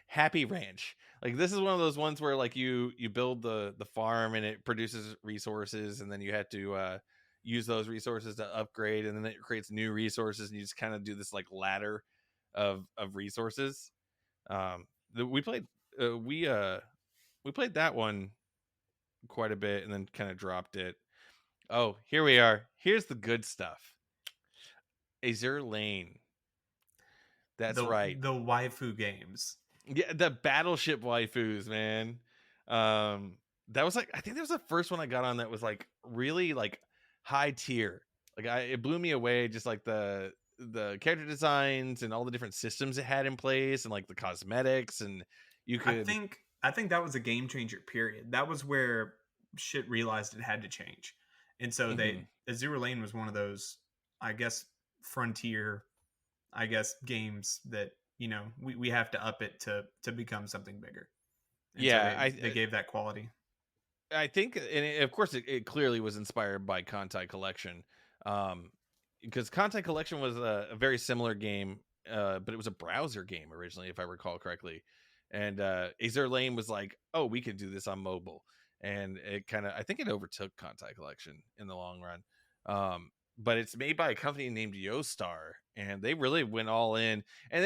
Happy Ranch, like this is one of those ones where like you build the farm, and it produces resources, and then you have to use those resources to upgrade, and then it creates new resources, and you just kind of do this like ladder of resources. We played we played that one quite a bit, and then kind of dropped it. Oh, here we are. Here's the good stuff. Azure Lane. That's right. The waifu games. Yeah, the battleship waifus, man. That was like, I think that was the first one I got on that was like really like high tier. Like it blew me away, just like the character designs and all the different systems it had in place, and like the cosmetics, and you I could. think I think that was a game changer. Period. That was where shit realized it had to change, and so Mhm. Azure Lane was one of those, I guess, frontier, I guess, games that we have to up it to become something bigger, and so Yeah, they gave that quality. I think, and of course, it clearly was inspired by Kantai Collection, um, because Kantai Collection was a very similar game, but it was a browser game originally, if I recall correctly. And Azure Lane was like, "Oh, we can do this on mobile," and it kind of, I think, it overtook Kantai Collection in the long run. But it's made by a company named Yostar, and they really went all in, and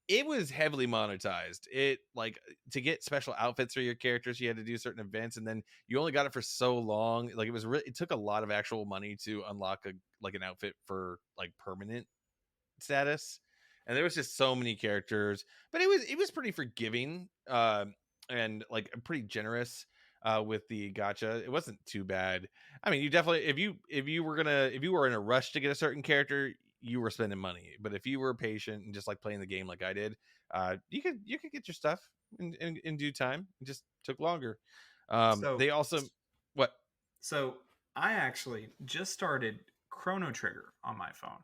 it was heavily monetized. It like, to get special outfits for your characters, you had to do certain events, and then you only got it for so long. Like it took a lot of actual money to unlock an outfit for like permanent status. And there was just so many characters, but it was pretty forgiving, and like pretty generous with the gacha. It wasn't too bad. I mean, you definitely, if you were in a rush to get a certain character, you were spending money. But if you were patient and just like playing the game like I did, you could get your stuff in due time. It just took longer. So They also, what? so I actually just started Chrono Trigger on my phone.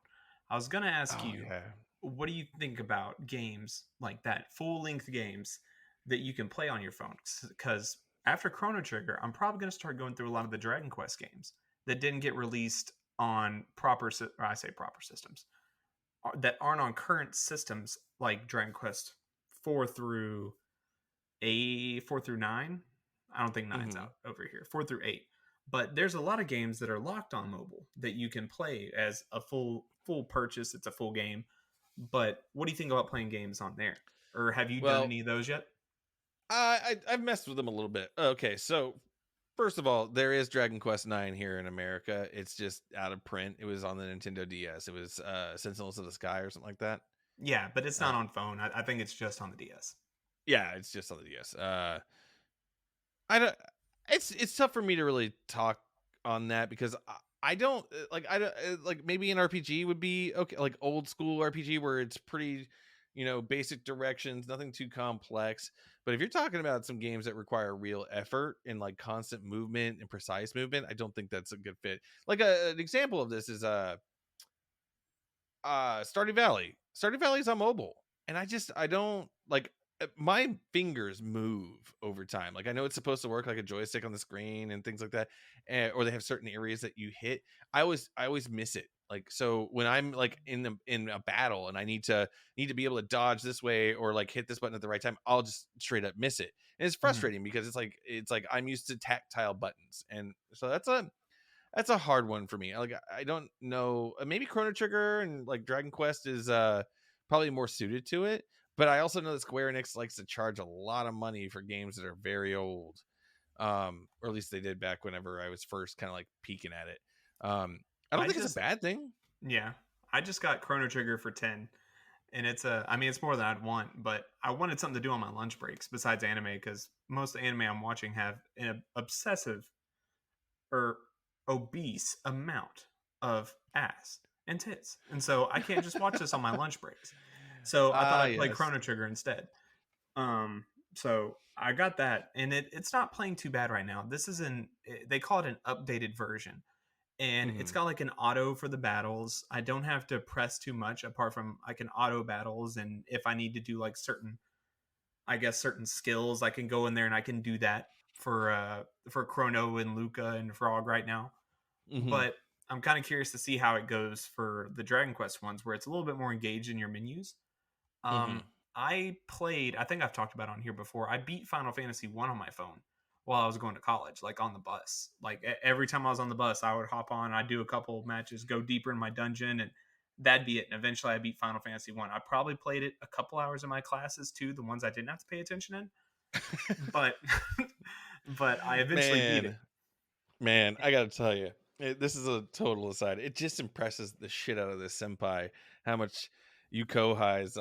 I was gonna ask Oh you, yeah. what do you think about games like that, full length games that you can play on your phone? Because after Chrono Trigger, I'm probably gonna start going through a lot of the Dragon Quest games that didn't get released on or I say proper systems that aren't on current systems like Dragon Quest 4 through 4 through 9. I don't think nine's Mm-hmm. out over here. 4 through 8. But there's a lot of games that are locked on mobile that you can play as a full purchase. It's a full game. But what do you think about playing games on there? Or have you done Well, any of those yet? I've messed with them a little bit. Okay, so first of all, there is Dragon Quest 9 here in America. It's just out of print. It was on the Nintendo DS. It was Sentinels of the Sky or something like that. Yeah, but it's Uh, not on phone. I think it's just on the DS. yeah, it's just on the DS. I don't. It's tough for me to really talk on that because I don't I don't like maybe an RPG would be okay, like old school RPG where it's pretty, basic directions, nothing too complex. But if you're talking about some games that require real effort and like constant movement and precise movement, I don't think that's a good fit. Like an example of this is Stardew Valley. Stardew Valley's on mobile, and I don't like my fingers move over time. Like I know it's supposed to work like a joystick on the screen and things like that, or they have certain areas that you hit. I always miss it. Like so when I'm like in a battle and I need to be able to dodge this way or like hit this button at the right time, I'll just straight up miss it. And it's Mhm. frustrating because it's like I'm used to tactile buttons, and so that's a hard one for me. Like I don't know. Maybe Chrono Trigger and like Dragon Quest is probably more suited to it. But I also know that Square Enix likes to charge a lot of money for games that are very old. Or at least they did back whenever I was first kind of like peeking at it. I don't I think it's a just bad thing. Yeah, I just got Chrono Trigger for 10, and I mean, it's more than I'd want, but I wanted something to do on my lunch breaks besides anime because most anime I'm watching have an obsessive or obese amount of ass and tits, and so I can't just watch this on my lunch breaks. So I thought Ah, I'd play yes. Chrono Trigger instead. So I got that, and it's not playing too bad right now. They call it an updated version, and it's Hmm. got like an auto for the battles. I don't have to press too much apart from I can auto battles, and if I need to do like certain skills, I can go in there and I can do that for Chrono and Luca and Frog right now. Hmm. But I'm kind of curious to see how it goes for the Dragon Quest ones where it's a little bit more engaged in your menus. Hmm. I think I've talked about it on here before. I beat Final Fantasy 1 on my phone while I was going to college, like on the bus. Like every time I was on the bus, I would hop on, I'd do a couple of matches, go deeper in my dungeon, and that'd be it. And eventually I beat Final Fantasy 1. I probably played it a couple hours in my classes too, the ones I didn't have to pay attention in, but but I eventually beat it. Man, man, I gotta tell you, this is a total aside. It just impresses the shit out of this senpai how much you kohais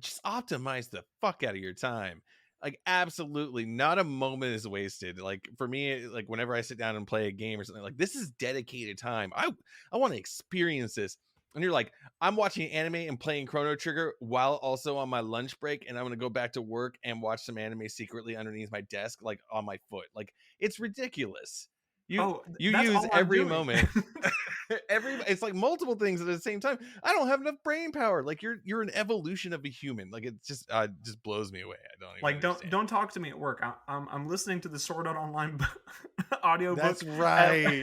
just optimize the fuck out of your time. Like absolutely, not a moment is wasted. Like for me, like whenever I sit down and play a game or something, like this is dedicated time. I want to experience this. And you're like, I'm watching anime and playing Chrono Trigger while also on my lunch break, and I'm gonna go back to work and watch some anime secretly underneath my desk, like on my foot. Like it's ridiculous. You Oh, you that's use all I'm every doing. moment. It's like multiple things at the same time. I don't have enough brain power. Like you're an evolution of a human. Like it just blows me away. I don't even Like don't understand. don't talk to me at work. I'm listening to the Sword Art Online audiobook. That's right.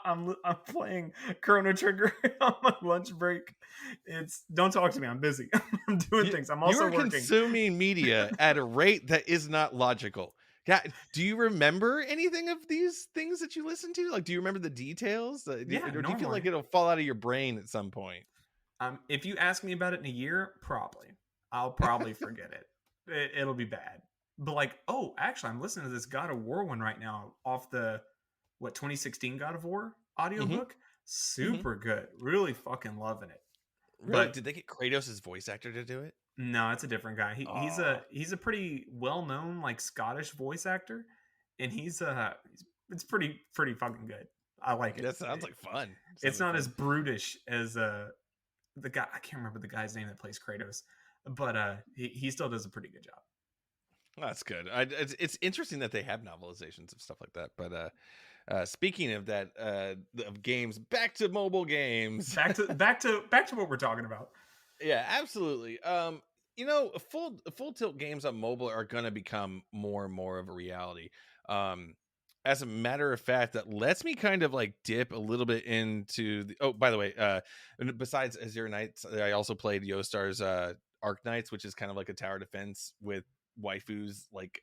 I'm playing Chrono Trigger on my lunch break. It's don't talk to me. I'm busy. I'm doing You things. I'm you also are working. consuming media at a rate that is not logical. Yeah, do you remember anything of these things that you listen to? Like, do you remember the details? Yeah, Or do you feel like normally. it'll fall out of your brain at some point? If you ask me about it in a year, probably I'll probably forget it. It'll be bad. But like, oh, actually, I'm listening to this God of War one right now off the 2016 God of War Hmm. audiobook. Hmm. Super good. Really fucking loving it. Really? But Did they get Kratos' voice actor to do it? no, it's a different guy. Oh, He's a pretty well known like Scottish voice actor, and it's pretty fucking good. I like it. that sounds like fun. Sounds It's like not as fun. brutish as the guy. I can't remember the guy's name that plays Kratos, but he still does a pretty good job. That's good. It's interesting that they have novelizations of stuff like that. But speaking of that, of games, back to mobile games. Back to what we're talking about. Yeah, absolutely. Full tilt games on mobile are going to become more and more of a reality. Um, as a matter of fact, that lets me kind of like dip a little bit into the. Oh, by the way, and besides Azure Knights, I also played Yostar's Arc Knights, which is kind of like a tower defense with waifus, like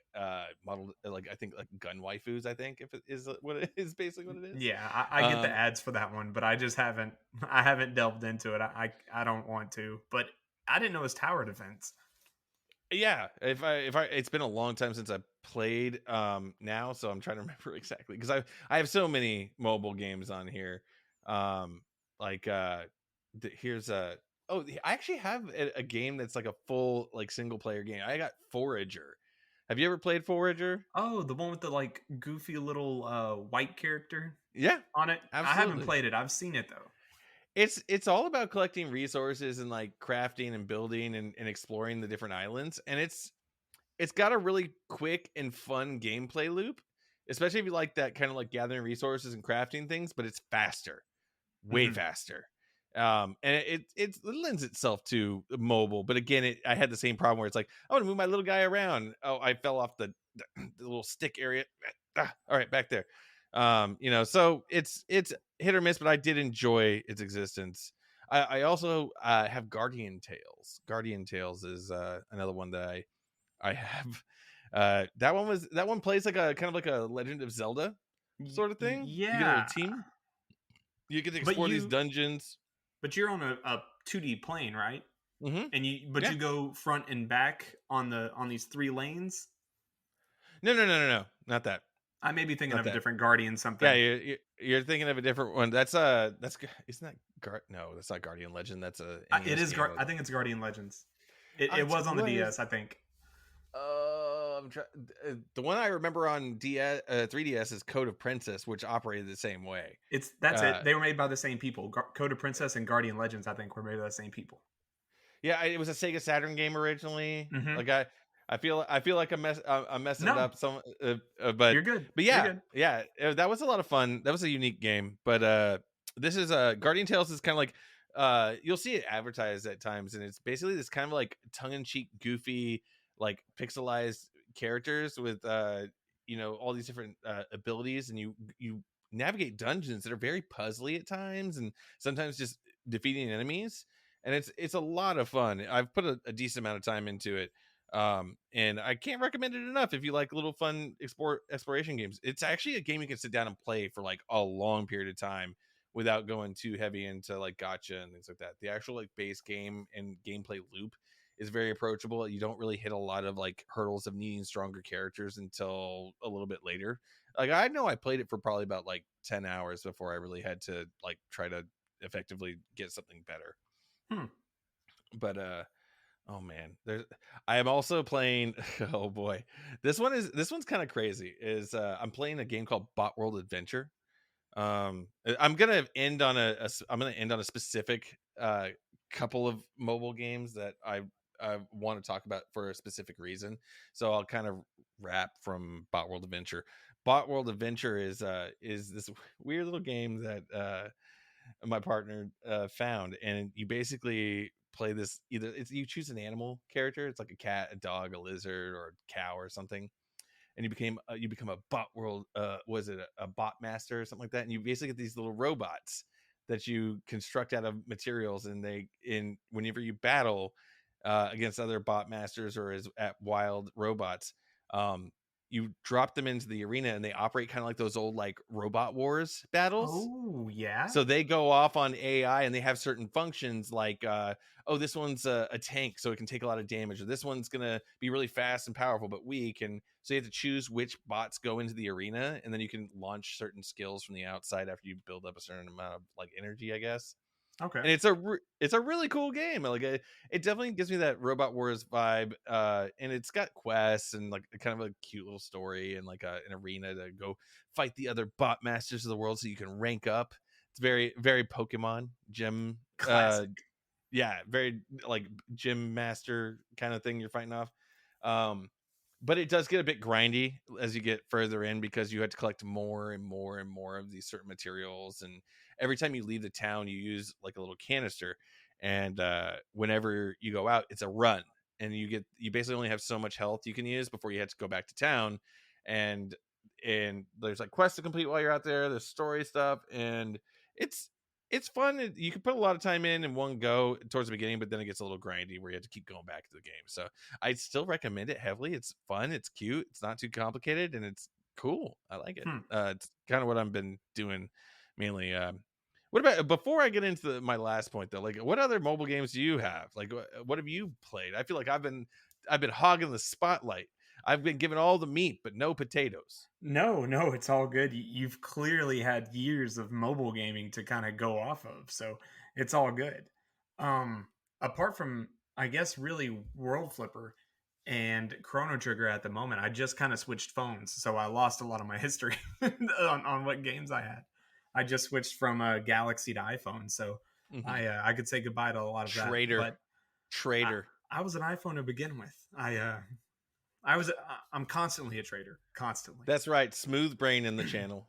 modeled like I think like gun waifus. I think if it is what it is, basically what it is. Yeah, I get the Um, ads for that one, but I just haven't I haven't delved into it. I don't want to, but I didn't know it was tower defense. Yeah, if I it's been a long time since I played now, so I'm trying to remember exactly because I have so many mobile games on here. Um like here's a I actually have a game that's like a full like single player game. I got Forager. Have you ever played Forager? Oh, the one with the like goofy little white character Yeah, on it. I haven't absolutely. played it. I've seen it though. It's all about collecting resources and like crafting and building and exploring the different islands, and it's got a really quick and fun gameplay loop, especially if you like that kind of like gathering resources and crafting things, but it's faster, way Hmm. faster. And it lends itself to mobile, but again, I had the same problem where it's like, I want to move my little guy around. Oh, I fell off the little stick area. All right, back there. So it's hit or miss, but I did enjoy its existence. I also have Guardian Tales. Guardian Tales is another one that I have. That one plays like a kind of like a Legend of Zelda sort of thing. You get a little Yeah, team. You get to but explore these dungeons. you're on a 2D plane, right? Hmm. And Yeah. you go front and back on these three lanes. No, no, no, no, no. Not that. I may be thinking Not of a that. different Guardian Yeah, something. you're thinking of a different one. That's isn't that No, that's not Guardian Legend. That's a It NES is. game. I think it's Guardian Legends. It It's was on the what is DS, I think. the one I remember on DS 3DS is Code of Princess, which operated the same way. That's Uh, it. They were made by the same people. Code of Princess and Guardian Legends, I think, were made by the same people. Yeah, it was a Sega Saturn game originally. Hmm. Like I feel like I'm messing it No, up. you're good. But You're yeah, good. yeah, that was a lot of fun. That was a unique game. But this is Guardian Tales is kind of like you'll see it advertised at times, and it's basically this kind of like tongue in cheek, goofy, like pixelized characters with all these different abilities, and you navigate dungeons that are very puzzly at times, and sometimes just defeating enemies, and it's a lot of fun. I've put a decent amount of time into it, and I can't recommend it enough if you like little fun exploration games. It's actually a game you can sit down and play for like a long period of time without going too heavy into like gotcha and things like that. The actual like base game and gameplay loop is very approachable. You don't really hit a lot of like hurdles of needing stronger characters until a little bit later. Like I know I played it for probably about like 10 hours before I really had to like try to effectively get something better. Hmm. But oh man, there's I am also playing oh boy. This one's kind of crazy. Is I'm playing a game called Bot World Adventure. I'm gonna end on I'm gonna end on a specific couple of mobile games that I want to talk about for a specific reason. So I'll kind of wrap from Bot World Adventure. Bot World Adventure is this weird little game that my partner found, and you basically play this. Either it's you choose an animal character. It's like a cat, a dog, a lizard, or a cow or something, and you become a bot world was it a bot master or something like that, and you basically get these little robots that you construct out of materials, and whenever you battle against other bot masters or as at wild robots, um you drop them into the arena, and they operate kind of like those old like robot wars battles. Oh yeah. So they go off on AI, and they have certain functions like, oh, this one's a tank, so it can take a lot of damage, or this one's gonna be really fast and powerful but weak. And so you have to choose which bots go into the arena, and then you can launch certain skills from the outside after you build up a certain amount of like energy, I guess. Okay. And it's a really cool game. Like it definitely gives me that Robot Wars vibe. And it's got quests and like kind of a cute little story, and like an arena to go fight the other bot masters of the world, so you can rank up. It's very very Pokemon gym. Classic. Yeah, very like gym master kind of thing you're fighting off. Um, but it does get a bit grindy as you get further in, because you have to collect more and more and more of these certain materials, and every time you leave the town you use like a little canister, and whenever you go out it's a run, and you basically only have so much health you can use before you have to go back to town. And and there's like quests to complete while you're out there. There's story stuff, and it's it's fun. You can put a lot of time in one go towards the beginning, but then it gets a little grindy where you have to keep going back to the game. So I still recommend it heavily. It's fun, it's cute, it's not too complicated, and it's cool. I like it. Hmm. It's kind of what I've been doing mainly. What about before I get into my last point though? Like, what other mobile games do you have? Like, what have you played? I feel like I've been hogging the spotlight. I've been given all the meat, but no potatoes. No, it's all good. You've clearly had years of mobile gaming to kind of go off of, so it's all good. Um, Apart from, I guess, really World Flipper and Chrono Trigger at the moment, I just kind of switched phones, so I lost a lot of my history on what games I had. I just switched from a Galaxy to iPhone, so Hmm. I could say goodbye to a lot of that. Traitor, But I, traitor. I was an iPhone to begin with. I was I'm constantly a trader, constantly. That's right. Smooth brain in the channel.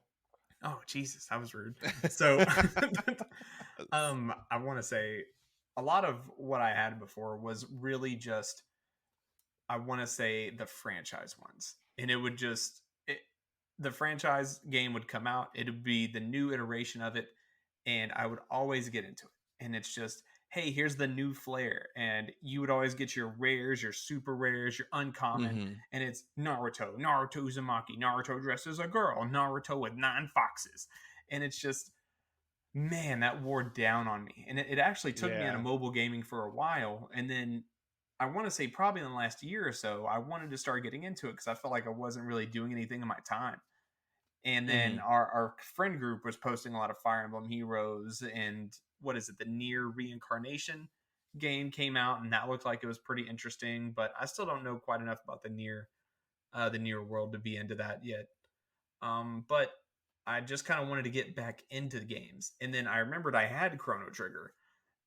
Oh Jesus, that was rude. So I want to say a lot of what I had before was really just, I want to say, the franchise ones. And it would just the franchise game would come out, it would be the new iteration of it, and I would always get into it. And it's just, hey, here's the new flair, and you would always get your rares, your super rares, your uncommon, Hmm. and it's Naruto Uzumaki, Naruto dressed as a girl, Naruto with 9 foxes, and it's just, man, that wore down on me. And it actually took me out of Yeah. mobile gaming for a while, and then I want to say probably in the last year or so, I wanted to start getting into it because I felt like I wasn't really doing anything in my time. And then Hmm. our friend group was posting a lot of Fire Emblem Heroes, and what is it, the Near Reincarnation game came out, and that looked like it was pretty interesting. But I still don't know quite enough about the Near world to be into that yet. But I just kind of wanted to get back into the games, and then I remembered I had Chrono Trigger,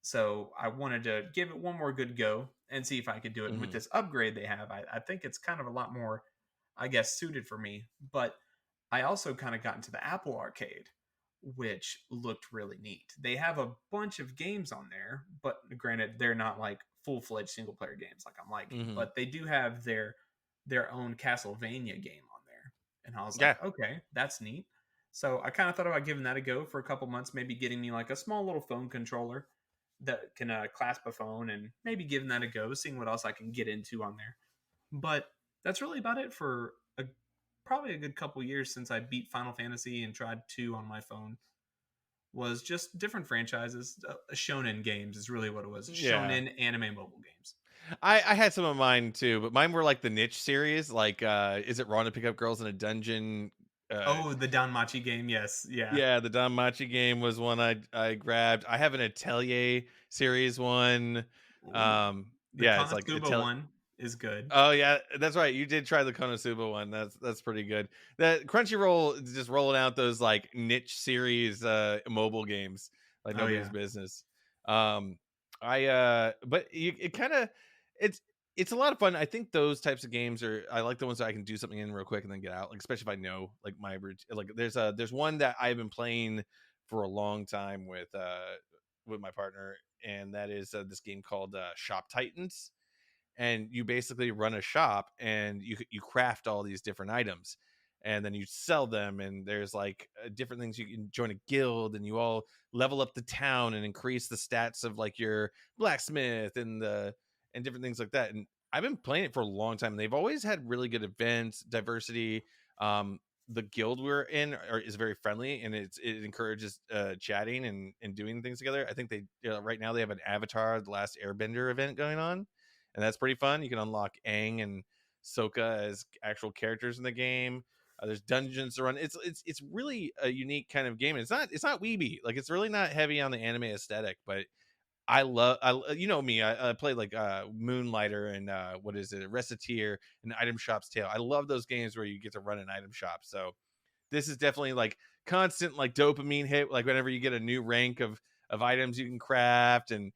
so I wanted to give it one more good go and see if I could do it. And with Hmm. this upgrade they have, I think it's kind of a lot more, I guess, suited for me. But I also kind of got into the Apple Arcade, which looked really neat. They have a bunch of games on there, but granted, they're not like full fledged single player games like I'm liking. Hmm. But they do have their own Castlevania game on there, and I was like, Yeah. okay, that's neat. So I kind of thought about giving that a go for a couple months, maybe getting me like a small little phone controller that can clasp a phone, and maybe giving that a go, seeing what else I can get into on there. But that's really about it for probably a good couple years since I beat Final Fantasy and tried 2 on my phone. Was just different franchises. Shonen games is really what it was. Yeah. Shonen anime mobile games. I had some of mine too, but mine were like the niche series, like is it wrong to pick up girls in a dungeon? Oh, the Danmachi game. Yes. Yeah. Yeah, the Danmachi game was one I grabbed. I have an Atelier series one. Ooh. The Yeah, it's like Konosuba one is good. Oh yeah, that's right. You did try the Konosuba one. That's pretty good. That Crunchyroll is just rolling out those like niche series mobile games like Oh nobody's yeah. business. Um but it kind of it's it's a lot of fun. I think those types of games are I like the ones that I can do something in real quick and then get out. Like especially if I know like like there's one that I've been playing for a long time with my partner, and that is this game called Shop Titans, and you basically run a shop and you craft all these different items and then you sell them, and there's like different things. You can join a guild and you all level up the town and increase the stats of like your blacksmith and different things like that. And I've been playing it for a long time, and they've always had really good events, diversity. The guild we're in is very friendly, and it encourages chatting and doing things together. I think they right now they have an Avatar the Last Airbender event going on, and that's pretty fun. You can unlock Aang and Sokka as actual characters in the game. There's dungeons to run. It's really a unique kind of game. It's not weeby, like it's really not heavy on the anime aesthetic, but you know me. I play like Moonlighter and what is it, Reciteer and Item Shop's Tale. I love those games where you get to run an item shop. So this is definitely like constant like dopamine hit, like whenever you get a new rank of items you can craft and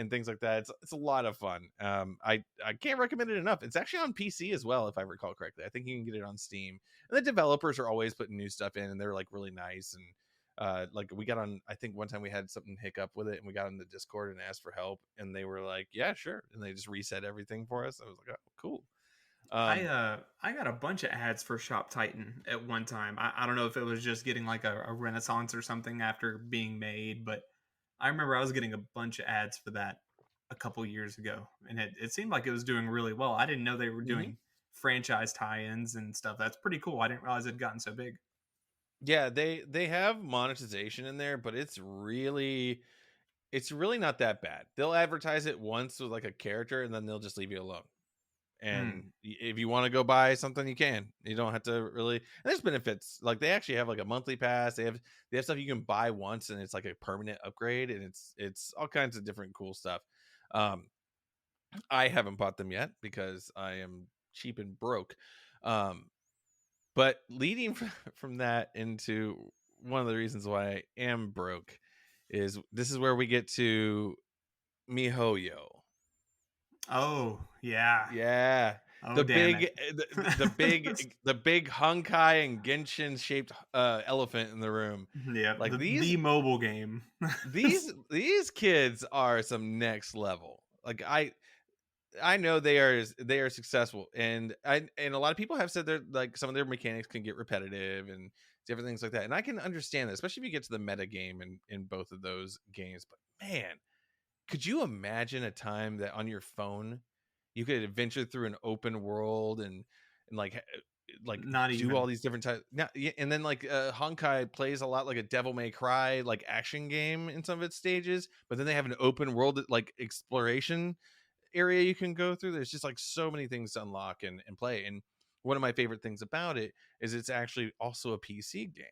things like that. It's a lot of fun. I can't recommend it enough. It's actually on PC as well, if I recall correctly. I think you can get it on Steam, and the developers are always putting new stuff in, and they're like really nice. And like we got on, I think one time we had something hiccup with it, and we got on the Discord and asked for help, and they were like, yeah, sure, and they just reset everything for us. I was like, oh, cool. Um, I got a bunch of ads for Shop Titan at one time. I don't know if it was just getting like a renaissance or something after being made, but I remember I was getting a bunch of ads for that a couple years ago, and it seemed like it was doing really well. I didn't know they were mhm. doing franchise tie-ins and stuff. That's pretty cool. I didn't realize it had gotten so big. Yeah, they have monetization in there, but it's really not that bad. They'll advertise it once with like a character, and then they'll just leave you alone. And Hmm. if you want to go buy something, you can. You don't have to really. And there's benefits. Like they actually have like a monthly pass. They have stuff you can buy once, and it's like a permanent upgrade, and it's all kinds of different cool stuff. Um, I haven't bought them yet because I am cheap and broke. Um, but leading from that into one of the reasons why I am broke is this is where we get to MiHoYo. Oh yeah. Yeah. Oh The damn big it. the big Honkai and Genshin shaped elephant in the room. Yeah, Like the mobile game. these kids are some next level. Like I know they are successful, and a lot of people have said they're like some of their mechanics can get repetitive and different things like that. And I can understand that, especially if you get to the meta game in both of those games. But man, could you imagine a time that on your phone you could adventure through an open world and like Not do all even. these different types now, yeah, and then like Honkai plays a lot like a Devil May Cry like action game in some of its stages, but then they have an open world like exploration area you can go through. There's just like so many things to unlock and play. And one of my favorite things about it is it's actually also a PC game.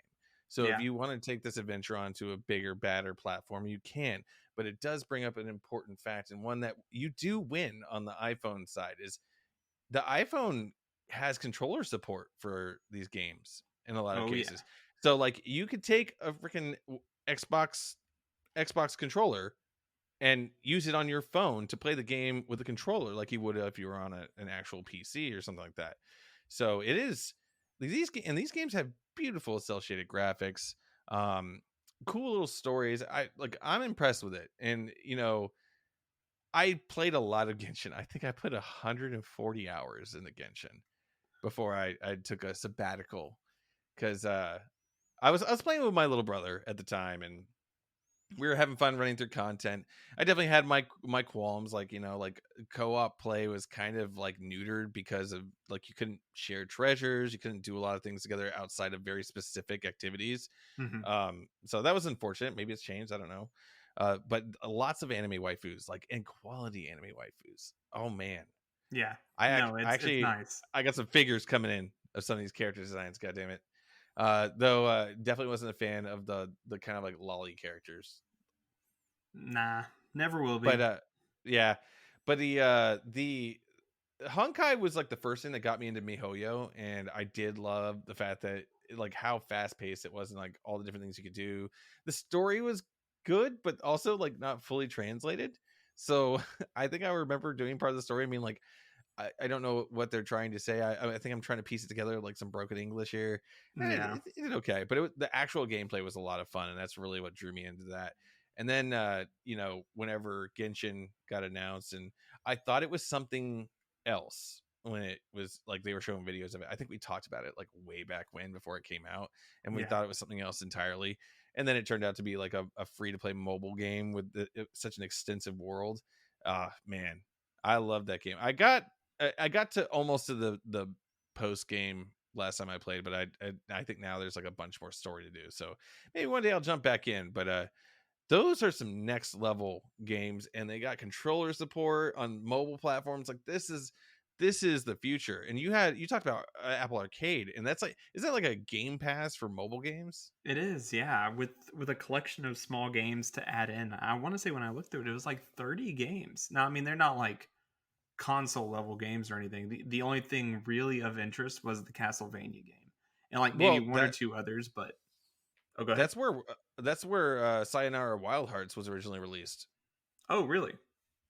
So if Yeah. you want to take this adventure onto a bigger, badder platform, you can. But it does bring up an important fact, and one that you do win on the iPhone side is the iPhone has controller support for these games in a lot of Oh yeah. cases. So like you could take a freaking Xbox Xbox controller and use it on your phone to play the game with a controller like you would if you were on an actual PC or something like that. So it is these games have beautiful cel shaded graphics, um, cool little stories. I'm impressed with it, and I played a lot of Genshin. I think I put 140 hours in the Genshin before I took a sabbatical because I was playing with my little brother at the time, and we were having fun running through content. I definitely had my qualms, like like co-op play was kind of like neutered because of like you couldn't share treasures, you couldn't do a lot of things together outside of very specific activities. Hmm. So that was unfortunate. Maybe it's changed. I don't know. But lots of anime waifus, like and quality anime waifus. Oh man, Yeah. I No, it's actually nice. I got some figures coming in of some of these character designs. God damn it. Though definitely wasn't a fan of the kind of like lolly characters. Nah, never will But be. yeah, but the Honkai was like the first thing that got me into MiHoYo, and I did love the fact that like how fast paced it was and like all the different things you could do. The story was good, but also like not fully translated. So I think I remember doing part of the story. I mean, like I don't know what they're trying to say. I think I'm trying to piece it together like some broken English here. And Yeah. it did okay, but the actual gameplay was a lot of fun, and that's really what drew me into that. And then whenever Genshin got announced, and I thought it was something else when it was like they were showing videos of it. I think we talked about it like way back when before it came out, and we Yeah. thought it was something else entirely. And then it turned out to be like a free to play mobile game with such an extensive world. Man, I love that game. I got to almost to the post game last time I played, but I think now there's like a bunch more story to do. So maybe one day I'll jump back in. But those are some next level games, and they got controller support on mobile platforms. Like this is the future. And you talked about Apple Arcade, and that's like is that like a Game Pass for mobile games? It is, yeah, with a collection of small games to add in. I want to say when I looked through it, it was like 30 games. Now, I mean, they're not like console level games or anything. The only thing really of interest was the Castlevania game, and like maybe Well, one or two others. But oh, go ahead. that's where Sayonara Wild Hearts was originally released. Oh, really?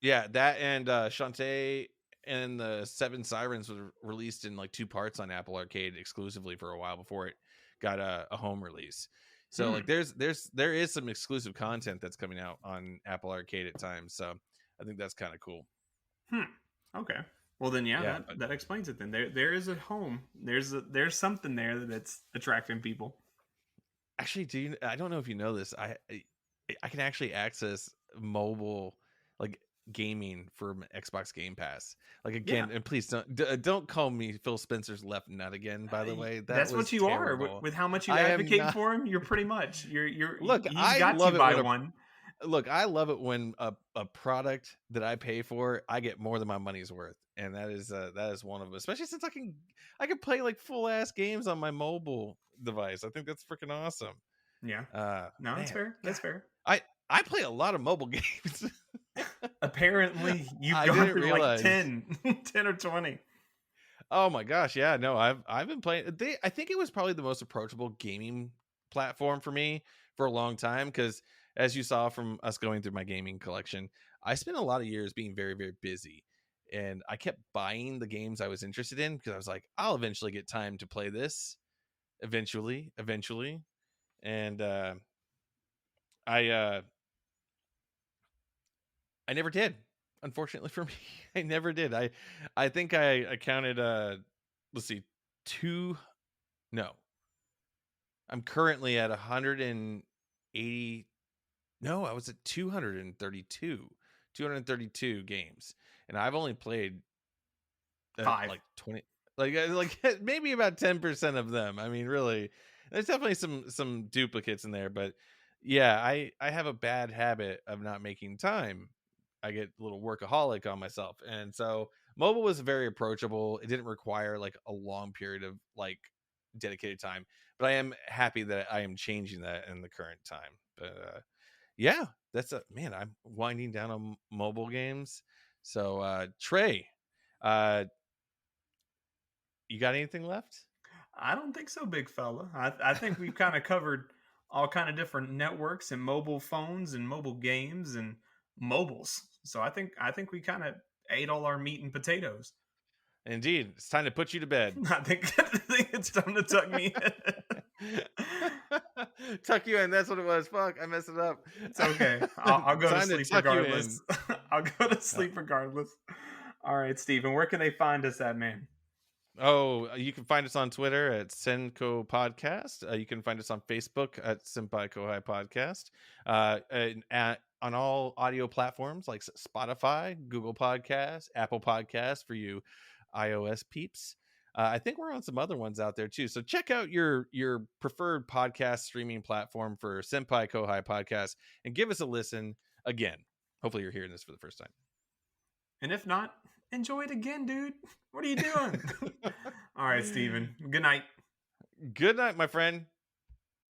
Yeah, that and Shantae and the Seven Sirens was released in like two parts on Apple Arcade exclusively for a while before it got a home release. So like Hmm. there is some exclusive content that's coming out on Apple Arcade at times. So I think that's kind of cool. Hmm. Okay. Well, then yeah, Yeah, that but that explains it. Then there is a home. There's something there that's attracting people. actually, I don't know if you know this. I can actually access mobile like gaming from Xbox Game Pass. Like Yeah, again, and please don't call me Phil Spencer's left nut again. By the way, that that's what was you are terrible. with how much you I am advocate not. for him. You're pretty much you're Look, he's I got you love it by when a one. look. I love it when a product that I pay for, I get more than my money's worth, and that is one of them. Especially since I can play like full ass games on my mobile device. I think that's freaking awesome. Yeah, no, that's Man, fair. God, That's fair. I I play a lot of mobile games. Apparently, you've I gone didn't through like realize. 10 or 20. Oh my gosh, yeah, no, I've been playing. I think it was probably the most approachable gaming platform for me for a long time because, as you saw from us going through my gaming collection, I spent a lot of years being very very busy, and I kept buying the games I was interested in because I was like, I'll eventually get time to play this, eventually, and I uh I never did. Unfortunately for me, I never did. I think I counted let's see, two. No, I'm currently at 180. No, I was at 232 games, and I've only played 5. like 20, like maybe about 10% of them. I mean, really, there's definitely some duplicates in there, but yeah, I have a bad habit of not making time. I get a little workaholic on myself, and so mobile was very approachable. It didn't require like a long period of like dedicated time, but I am happy that I am changing that in the current time. But yeah, that's a man. I'm winding down on mobile games. So Trey, uh, you got anything left? I don't think so, big fella. I think we've kind of covered all kind of different networks and mobile phones and mobile games and mobiles. So I think we kind of ate all our meat and potatoes. Indeed, it's time to put you to bed. I think it's time to tuck me in. Tuck you in. That's what it was. Fuck, I messed it up. It's okay. I'll go to Time to sleep tuck you in. regardless. I'll go to Uh, sleep regardless. All right, Steven, where can they find us at, man? Oh, you can find us on Twitter at Senko Podcast. You can find us on Facebook at Senpai Kohai Podcast. On all audio platforms like Spotify, Google Podcasts, Apple Podcasts for you iOS peeps. I think we're on some other ones out there too. So check out your preferred podcast streaming platform for Senpai Kohai Podcast and give us a listen again. Hopefully you're hearing this for the first time. And if not, enjoy it again, dude. What are you doing? All right, Steven. Good night. Good night, my friend.